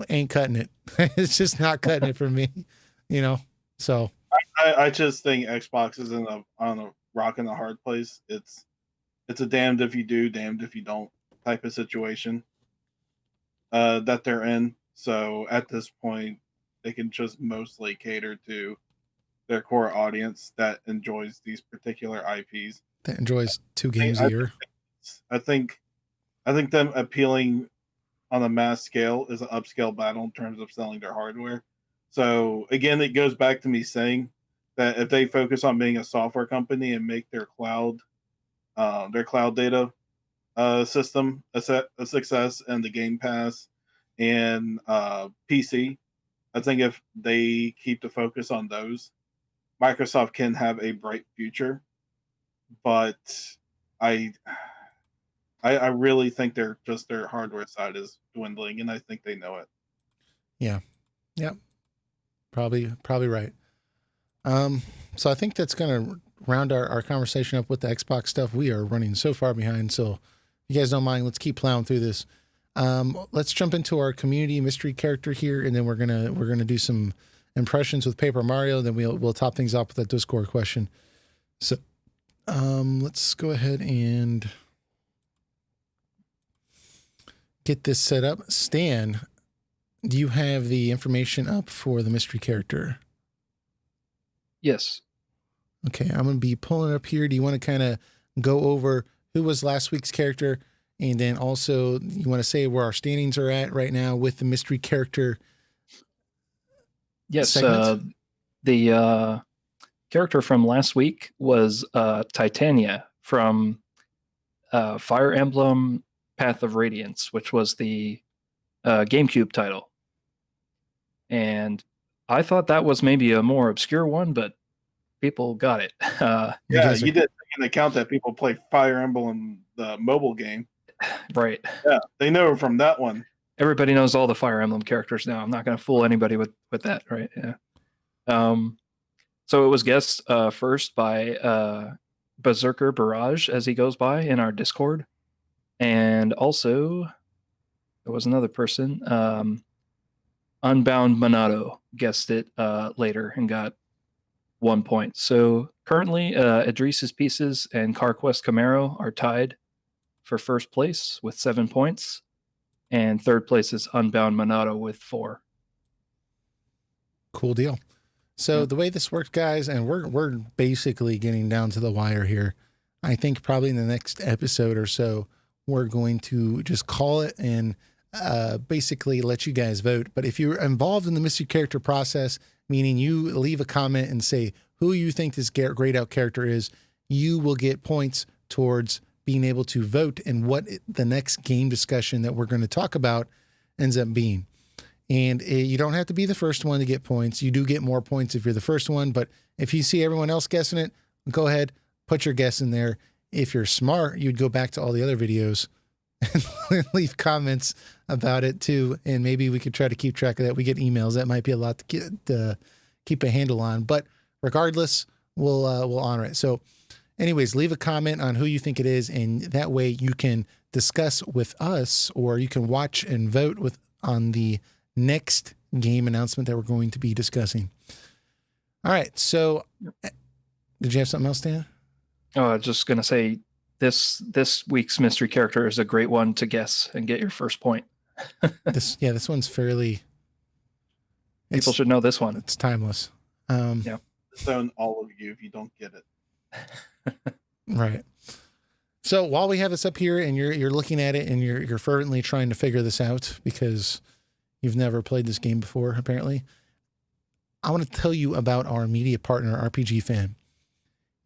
ain't cutting it. It's just not cutting it for me, you know? So I just think Xbox is on a rock and a hard place. It's a damned if you do, damned if you don't type of situation that they're in. So at this point, they can just mostly cater to their core audience that enjoys these particular IPs. That enjoys 2 games a year. I think them appealing on a mass scale is an upscale battle in terms of selling their hardware. So again, it goes back to me saying that if they focus on being a software company and make their cloud their cloud data system a success, and the Game Pass and PC. I think if they keep the focus on those, Microsoft can have a bright future. But I really think their hardware side is dwindling, and I think they know it. Yeah. Yep. Probably right. So I think that's going to round our conversation up with the Xbox stuff. We are running so far behind. So if you guys don't mind, let's keep plowing through this. Let's jump into our community mystery character here, and then we're gonna do some impressions with Paper Mario. Then we'll top things off with that Discord question. So let's go ahead and get this set up. Stan, do you have the information up for the mystery character? Yes. Okay, I'm going to be pulling it up here. Do you want to kind of go over who was last week's character? And then also, you want to say where our standings are at right now with the mystery character? Yes. The character from last week was Titania from Fire Emblem Path of Radiance, which was the GameCube title. And I thought that was maybe a more obscure one, but people got it. You did take into account that people play Fire Emblem, the mobile game. Right. Yeah, they know from that one. Everybody knows all the Fire Emblem characters now. I'm not going to fool anybody with that, right? Yeah. So it was guessed first by Berserker Barrage, as he goes by in our Discord. And also, there was another person, Unbound Monado, guessed it later and got 1 point. So currently, Idris's Pieces and CarQuest Camaro are tied for first place with 7 points. And third place is Unbound Monado with 4. Cool deal. So the way this works, guys, and we're basically getting down to the wire here. I think probably in the next episode or so, we're going to just call it and basically let you guys vote. But if you're involved in the mystery character process, meaning you leave a comment and say who you think this grayed out character is, you will get points towards being able to vote in what the next game discussion that we're going to talk about ends up being. And you don't have to be the first one to get points. You do get more points if you're the first one, but if you see everyone else guessing it, go ahead, put your guess in there. If you're smart, you'd go back to all the other videos and leave comments about it too. And maybe we could try to keep track of that. We get emails. That might be a lot to keep a handle on, but regardless, we'll honor it. So anyways, leave a comment on who you think it is. And that way you can discuss with us, or you can watch and vote on the next game announcement that we're going to be discussing. All right. So did you have something else, Dan? Oh, I was just going to say this week's mystery character is a great one to guess and get your first point. This one's fairly... People should know this one. It's timeless. Yeah. Disown all of you if you don't get it. Right. So while we have this up here and you're looking at it and you're fervently trying to figure this out because you've never played this game before, apparently, I want to tell you about our media partner, RPG Fan.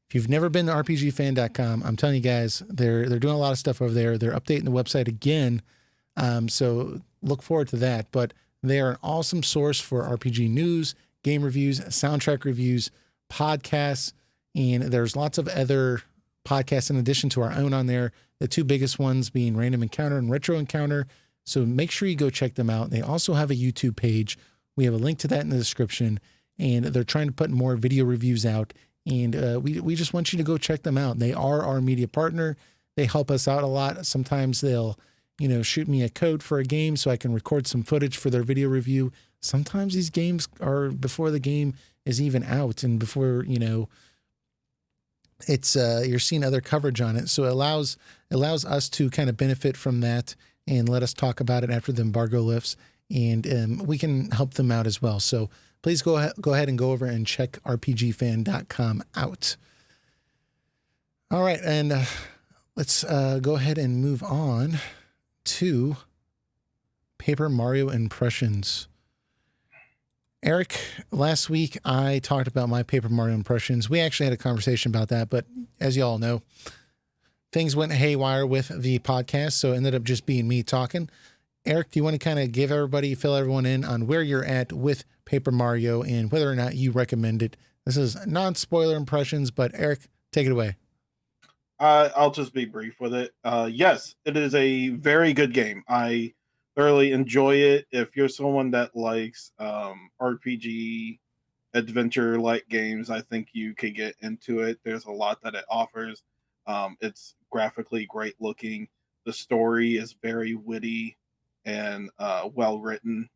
If you've never been to RPGFan.com, I'm telling you guys, they're doing a lot of stuff over there. They're updating the website again, so look forward to that. But they are an awesome source for RPG news, game reviews, soundtrack reviews, podcasts, and there's lots of other podcasts in addition to our own on there. The two biggest ones being Random Encounter and Retro Encounter. So make sure you go check them out. They also have a YouTube page. We have a link to that in the description, and they're trying to put more video reviews out. And we just want you to go check them out. They are our media partner. They help us out a lot. Sometimes they'll, shoot me a code for a game so I can record some footage for their video review. Sometimes these games are before the game is even out and before, it's you're seeing other coverage on it. So it allows us to kind of benefit from that and let us talk about it after the embargo lifts, and we can help them out as well. So please go ahead and go over and check rpgfan.com out. All right, and let's go ahead and move on to Paper Mario impressions. Eric, last week I talked about my Paper Mario impressions. We actually had a conversation about that, but as you all know, things went haywire with the podcast, so it ended up just being me talking. Eric, do you want to kind of fill everyone in on where you're at with Paper Mario and whether or not you recommend it? This is non-spoiler impressions, but Eric, take it away. I'll just be brief with it. Yes, it is a very good game. I thoroughly enjoy it. If you're someone that likes RPG adventure-like games, I think you could get into it. There's a lot that it offers. It's graphically great looking. The story is very witty and well written.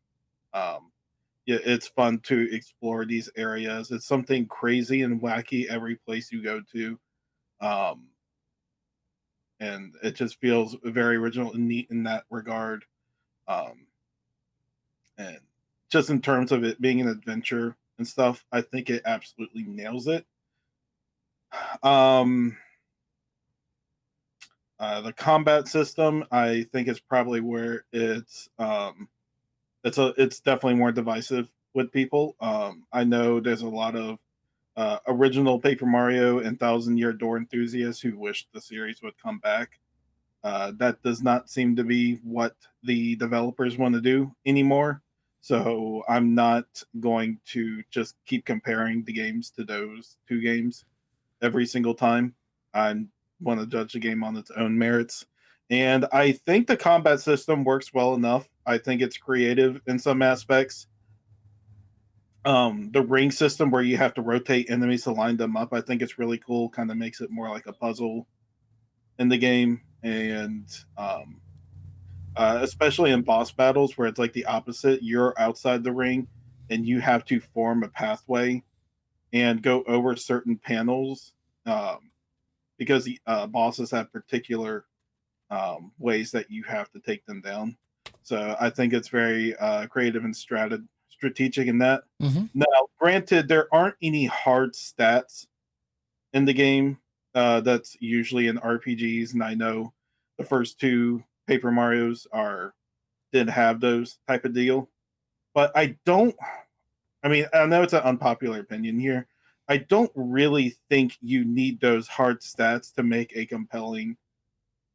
Yeah, it's fun to explore these areas. It's something crazy and wacky every place you go to. Um, and it just feels very original and neat in that regard. Um, and just in terms of it being an adventure and stuff, I think it absolutely nails it. Um, the combat system, I think, is probably where it's definitely more divisive with people. I know there's a lot of original Paper Mario and Thousand Year Door enthusiasts who wish the series would come back. That does not seem to be what the developers want to do anymore. So I'm not going to just keep comparing the games to those two games every single time. I want to judge the game on its own merits. And I think the combat system works well enough. I think it's creative in some aspects. The ring system where you have to rotate enemies to line them up, I think it's really cool. Kind of makes it more like a puzzle in the game. And especially in boss battles where it's like the opposite, you're outside the ring and you have to form a pathway and go over certain panels because the bosses have particular ways that you have to take them down. So I think it's very creative and strategic in that. Mm-hmm. Now, granted, there aren't any hard stats in the game. That's usually in RPGs, and I know the first two Paper Marios did have those type of deal. But I don't. I mean, I know it's an unpopular opinion here. I don't really think you need those hard stats to make a compelling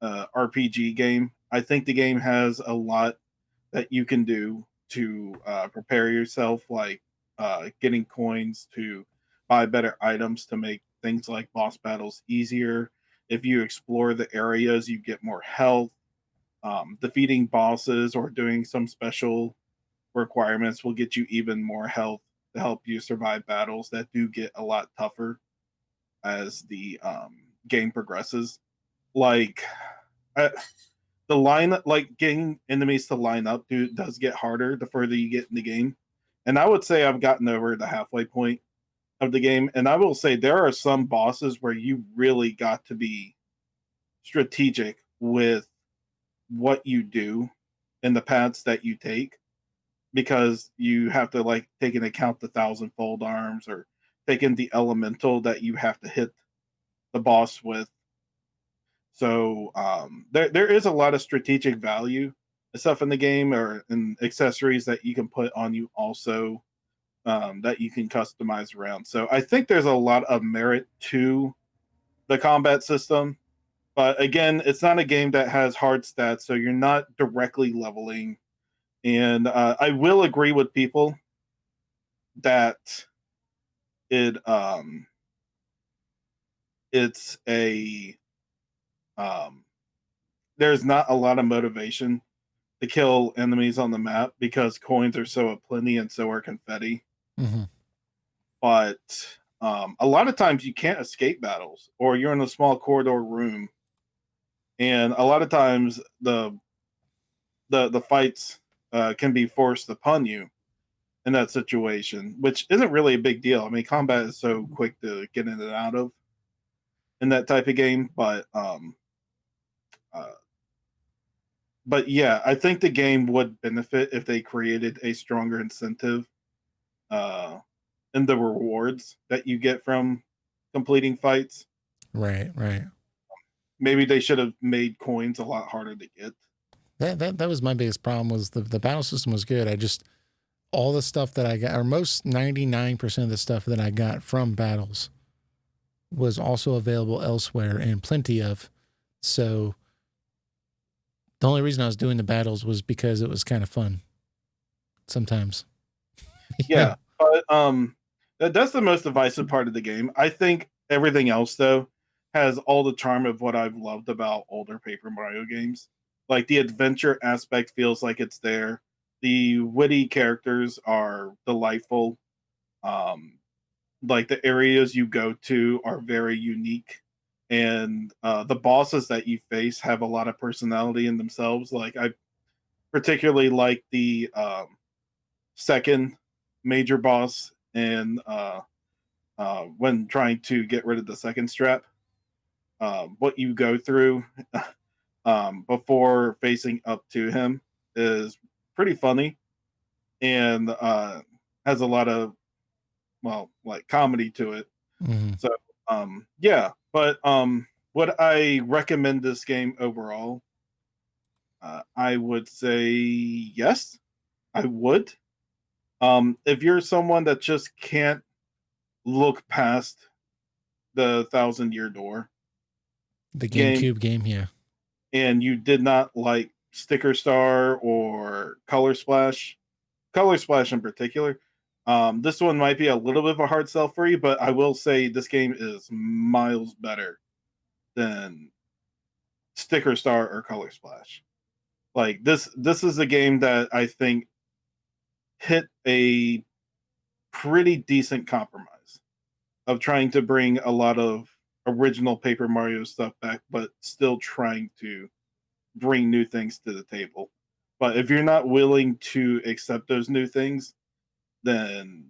RPG game. I think the game has a lot that you can do to prepare yourself, like getting coins to buy better items to make things like boss battles easier. If you explore the areas, you get more health. Defeating bosses or doing some special requirements will get you even more health to help you survive battles that do get a lot tougher as the game progresses. Like the line, like getting enemies to line up, does get harder the further you get in the game. And I would say I've gotten over the halfway point of the game. And I will say there are some bosses where you really got to be strategic with what you do and the paths that you take, because you have to like take into account the thousand-fold arms or take in the elemental that you have to hit the boss with. So there is a lot of strategic value and stuff in the game, or in accessories that you can put on you also, that you can customize around. So I think there's a lot of merit to the combat system. But again, it's not a game that has hard stats, so you're not directly leveling. And I will agree with people that it's a there's not a lot of motivation to kill enemies on the map because coins are so aplenty and so are confetti. Mm-hmm. But a lot of times you can't escape battles, or you're in a small corridor room, and a lot of times the fights can be forced upon you in that situation, which isn't really a big deal. I mean, combat is so quick to get in and out of in that type of game, uh, but yeah, I think the game would benefit if they created a stronger incentive uh, in the rewards that you get from completing fights. Right. Maybe they should have made coins a lot harder to get. That was my biggest problem. Was the battle system was good. I just, all the stuff that I got, or most 99% of the stuff that I got from battles was also available elsewhere, and plenty of. So the only reason I was doing the battles was because it was kind of fun sometimes. Yeah, but that's the most divisive part of the game. I think everything else though has all the charm of what I've loved about older Paper Mario games. Like the adventure aspect feels like it's there. The witty characters are delightful. Um, like the areas you go to are very unique, and the bosses that you face have a lot of personality in themselves. Like I particularly like the second major boss, and when trying to get rid of the second strap, what you go through before facing up to him is pretty funny, and has a lot of, well, like comedy to it. Mhm. So yeah, but would I recommend this game overall? I would say yes, I would. If you're someone that just can't look past the Thousand Year Door The game, GameCube game, yeah. and you did not like Sticker Star or Color Splash in particular, this one might be a little bit of a hard sell for you, but I will say this game is miles better than Sticker Star or Color Splash. Like this is a game that I think hit a pretty decent compromise of trying to bring a lot of original Paper Mario stuff back, but still trying to bring new things to the table. But if you're not willing to accept those new things, then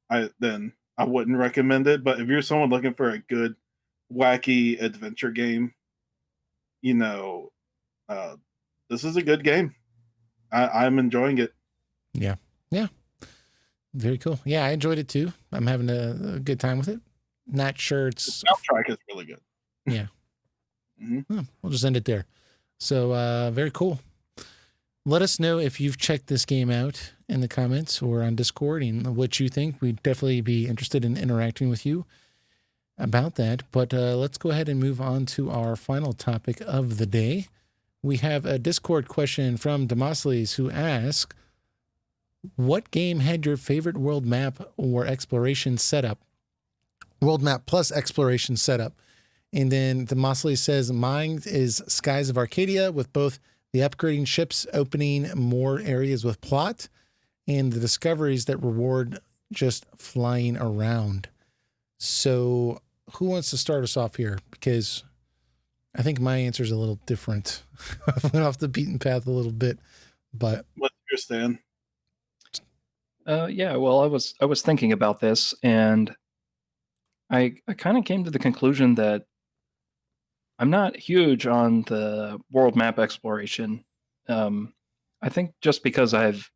I wouldn't recommend it. But if you're someone looking for a good wacky adventure game, you know, uh, this is a good game. I'm enjoying it. Yeah. Yeah. Very cool. Yeah, I enjoyed it too. I'm having a good time with it. Not sure The it's soundtrack is really good. yeah. Mhm. We'll just end it there. So very cool. Let us know if you've checked this game out in the comments or on Discord and what you think. We'd definitely be interested in interacting with you about that. But let's go ahead and move on to our final topic of the day. We have a Discord question from Demosthenes who asks, what game had your favorite world map or exploration setup? World map plus exploration setup. And then Demosthenes says, mine is Skies of Arcadia, with both the upgrading ships opening more areas with plot and the discoveries that reward just flying around. So who wants to start us off here? Because I think my answer is a little different. I went off the beaten path a little bit, but What's your stand? Yeah, well, I was thinking about this, and I kind of came to the conclusion that I'm not huge on the world map exploration. I think just because I've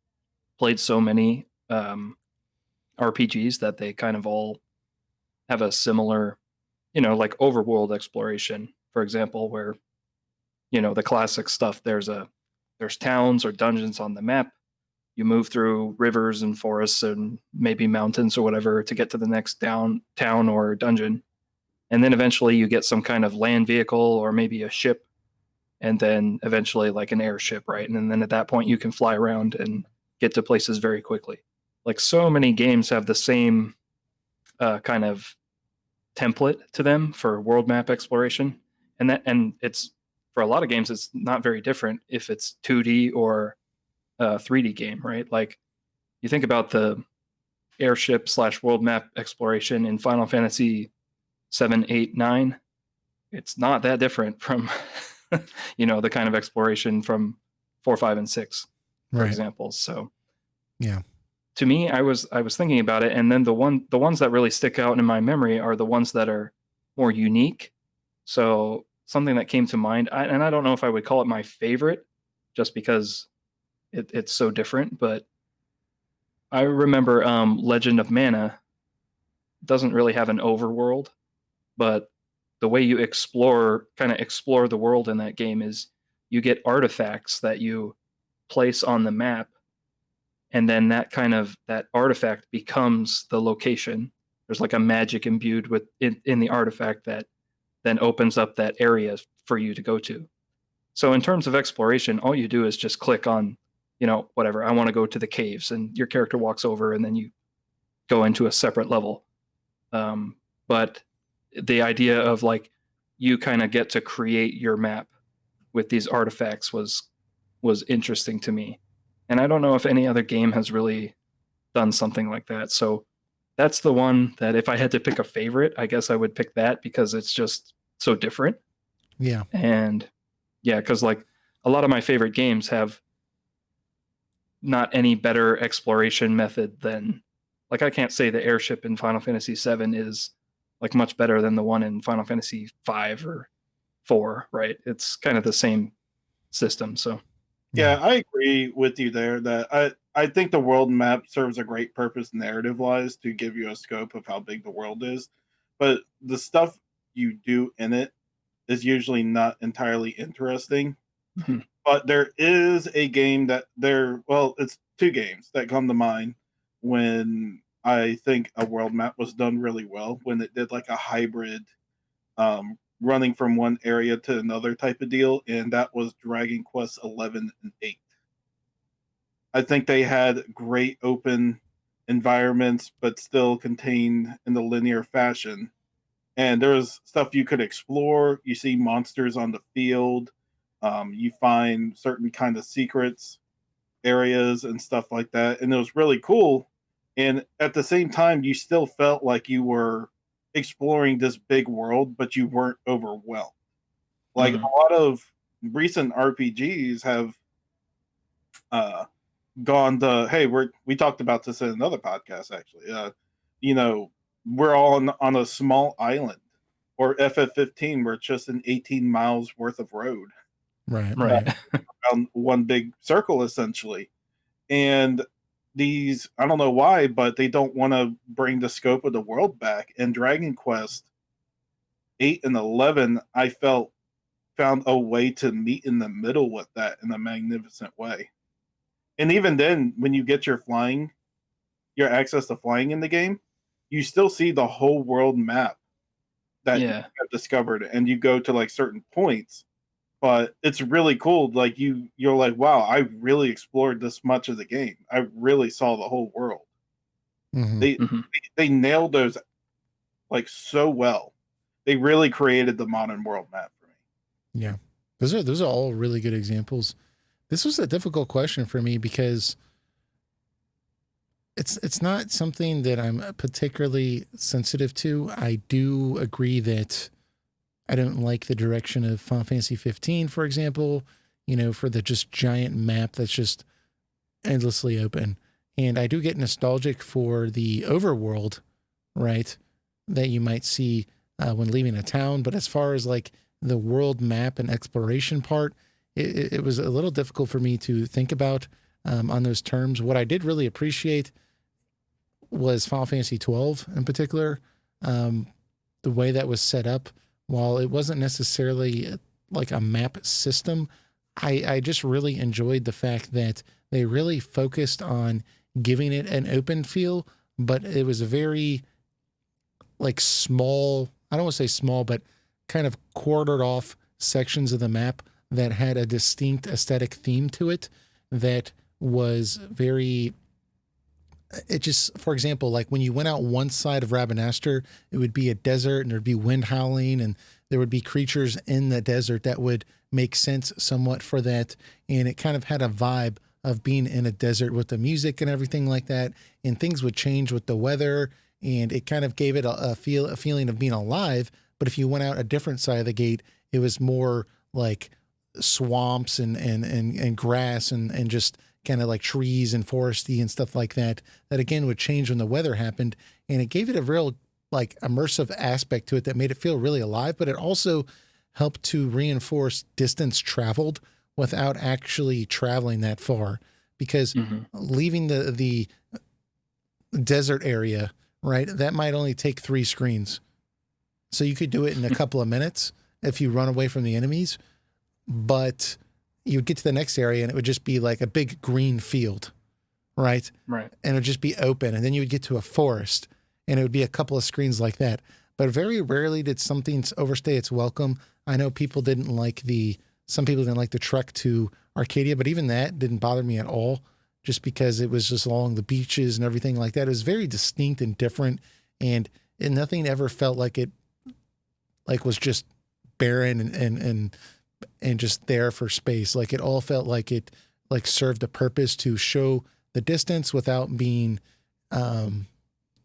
played so many RPGs that they kind of all have a similar, like overworld exploration, for example, where the classic stuff. There's towns or dungeons on the map. You move through rivers and forests and maybe mountains or whatever to get to the next town or dungeon. And then eventually you get some kind of land vehicle or maybe a ship, and then eventually like an airship, right? And then at that point you can fly around and get to places very quickly. Like so many games have the same kind of template to them for world map exploration, and it's for a lot of games it's not very different if it's 2D or 3D game, right? Like you think about the airship slash world map exploration in Final Fantasy 7, 8, 9. It's not that different from the kind of exploration from 4, 5, and 6, for right. example. So Yeah. to me, I was thinking about it, and then the ones that really stick out in my memory are the ones that are more unique. So something that came to mind, and I don't know if I would call it my favorite, just because it's so different, but I remember Legend of Mana doesn't really have an overworld, but the way you kind of explore the world in that game is you get artifacts that you place on the map, and then that artifact becomes the location. There's like a magic imbued in the artifact that then opens up that area for you to go to. So in terms of exploration, all you do is just click on, whatever, I want to go to the caves, and your character walks over and then you go into a separate level. But the idea of like, you kind of get to create your map with these artifacts was interesting to me. And I don't know if any other game has really done something like that. So that's the one that if I had to pick a favorite, I guess I would pick that because it's just so different. Yeah. And yeah, because like a lot of my favorite games have not any better exploration method than, like, I can't say the airship in Final Fantasy VII is like much better than the one in Final Fantasy V or 4, right? It's kind of the same system. So yeah, I agree with you there that I think the world map serves a great purpose narrative wise to give you a scope of how big the world is. But the stuff you do in it is usually not entirely interesting. Mhm. But there is a game it's two games that come to mind when I think a world map was done really well, when it did like a hybrid running from one area to another type of deal, and that was Dragon Quest 11 and 8. I think they had great open environments, but still contained in the linear fashion. And there was stuff you could explore. You see monsters on the field. You find certain kind of secrets, areas, and stuff like that. And it was really cool. And at the same time, you still felt like you were exploring this big world, but you weren't overwhelmed. Like Mhm. a lot of recent RPGs have gone the hey, we talked about this in another podcast actually. We're all on a small island, or FF15, where it's just an 18 miles worth of road Right. Right. around one big circle essentially. And these, I don't know why, but they don't want to bring the scope of the world back. And Dragon Quest 8 and 11, I felt found a way to meet in the middle with that in a magnificent way. And even then, when you get your access to flying in the game, you still see the whole world map that you Yeah. have discovered, and you go to like certain points. But it's really cool. Like you're like, wow, I really explored this much of the game. I really saw the whole world. Mm-hmm. They Mhm. they nailed those like so well. They really created the modern world map for me. Yeah. Those are all really good examples. This was a difficult question for me because it's not something that I'm particularly sensitive to. I do agree that I don't like the direction of Final Fantasy 15, for example, for the just giant map that's just endlessly open. And I do get nostalgic for the overworld, right, that you might see when leaving a town. But as far as like the world map and exploration part, it was a little difficult for me to think about on those terms. What I did really appreciate was Final Fantasy 12 in particular. The way that was set up, while it wasn't necessarily like a map system, I just really enjoyed the fact that they really focused on giving it an open feel, but it was a very like small, I don't want to say small, but kind of quartered off sections of the map that had a distinct aesthetic theme to it that was very, it just, for example, like when you went out one side of Rabanastre, it would be a desert and there'd be wind howling and there would be creatures in the desert that would make sense somewhat for that. And it kind of had a vibe of being in a desert with the music and everything like that. And things would change with the weather, and it kind of gave it a feeling of being alive. But if you went out a different side of the gate, it was more like swamps and grass and just kind of like trees and foresty and stuff like that, that again would change when the weather happened. And it gave it a real like immersive aspect to it that made it feel really alive, but it also helped to reinforce distance traveled without actually traveling that far, because Mhm. leaving the desert area, right, that might only take 3 screens. So you could do it in a couple of minutes if you run away from the enemies, but you'd get to the next area and it would just be like a big green field, right? Right. And it would just be open. And then you would get to a forest and it would be a couple of screens like that. but very rarely did something overstay its welcome. I know some people didn't like the trek to Arcadia, but even that didn't bother me at all, just because it was just along the beaches and everything like that. It was very distinct and different, and nothing ever felt like it was just barren and just there for space. Like, it all felt like it served a purpose to show the distance without being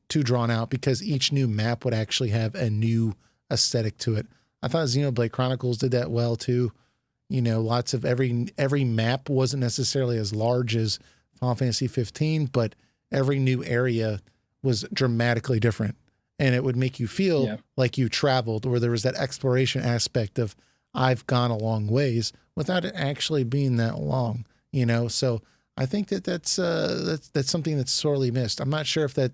too drawn out, because each new map would actually have a new aesthetic to it. I thought Xenoblade Chronicles did that well too. Lots of every map wasn't necessarily as large as Final Fantasy 15, but every new area was dramatically different, and it would make you feel like you traveled, or there was that exploration aspect of, I've gone a long ways, without it actually being that long, So I think that's something that's sorely missed. I'm not sure if that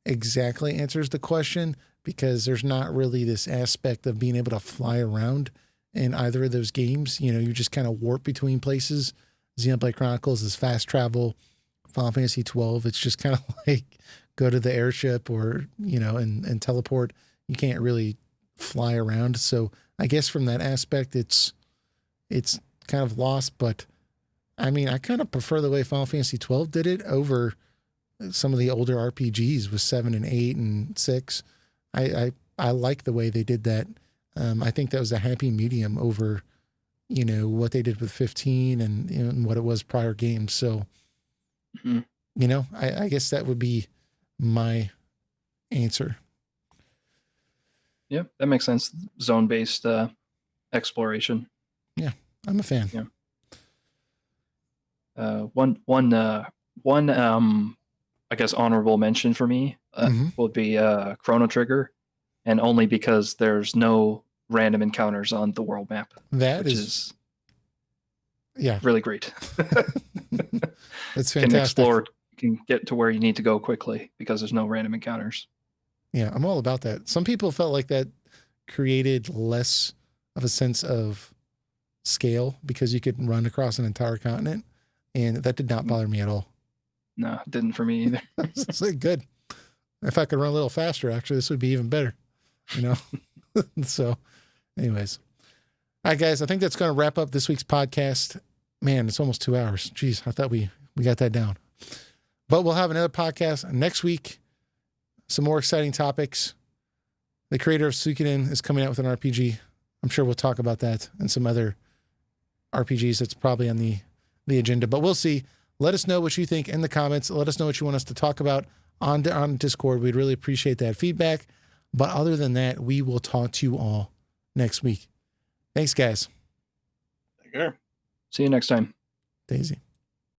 exactly answers the question, because there's not really this aspect of being able to fly around in either of those games. You just kind of warp between places. Xenoblade Chronicles is fast travel. Final Fantasy 12, it's just kind of like go to the airship or, and teleport. You can't really fly around. So I guess from that aspect, it's kind of lost. But I mean, I kind of prefer the way Final Fantasy 12 did it over some of the older RPGs with 7 and 8 and 6. I like the way they did that. I think that was a happy medium over, what they did with 15 and what it was prior games. So, I guess that would be my answer. Yeah, that makes sense. Zone-based exploration. Yeah, I'm a fan. Yeah. One I guess honorable mention for me would be Chrono Trigger, and only because there's no random encounters on the world map. That is really great. That's fantastic. Can explore, can get to where you need to go quickly because there's no random encounters. Yeah, I'm all about that. Some people felt like that created less of a sense of scale because you could run across an entire continent, and that did not bother me at all. No, it didn't for me either. It's like, good. If I could run a little faster, actually, this would be even better, So anyways. All right, guys, I think that's going to wrap up this week's podcast. Man, it's almost 2 hours. Jeez, I thought we got that down. But we'll have another podcast next week. Some more exciting topics. The creator of Suikoden is coming out with an RPG. I'm sure we'll talk about that and some other RPGs that's probably on the agenda, but we'll see. Let us know what you think in the comments. Let us know what you want us to talk about on Discord. We'd really appreciate that feedback. But other than that, we will talk to you all next week. Thanks, guys. Take care. See you next time. Daisy.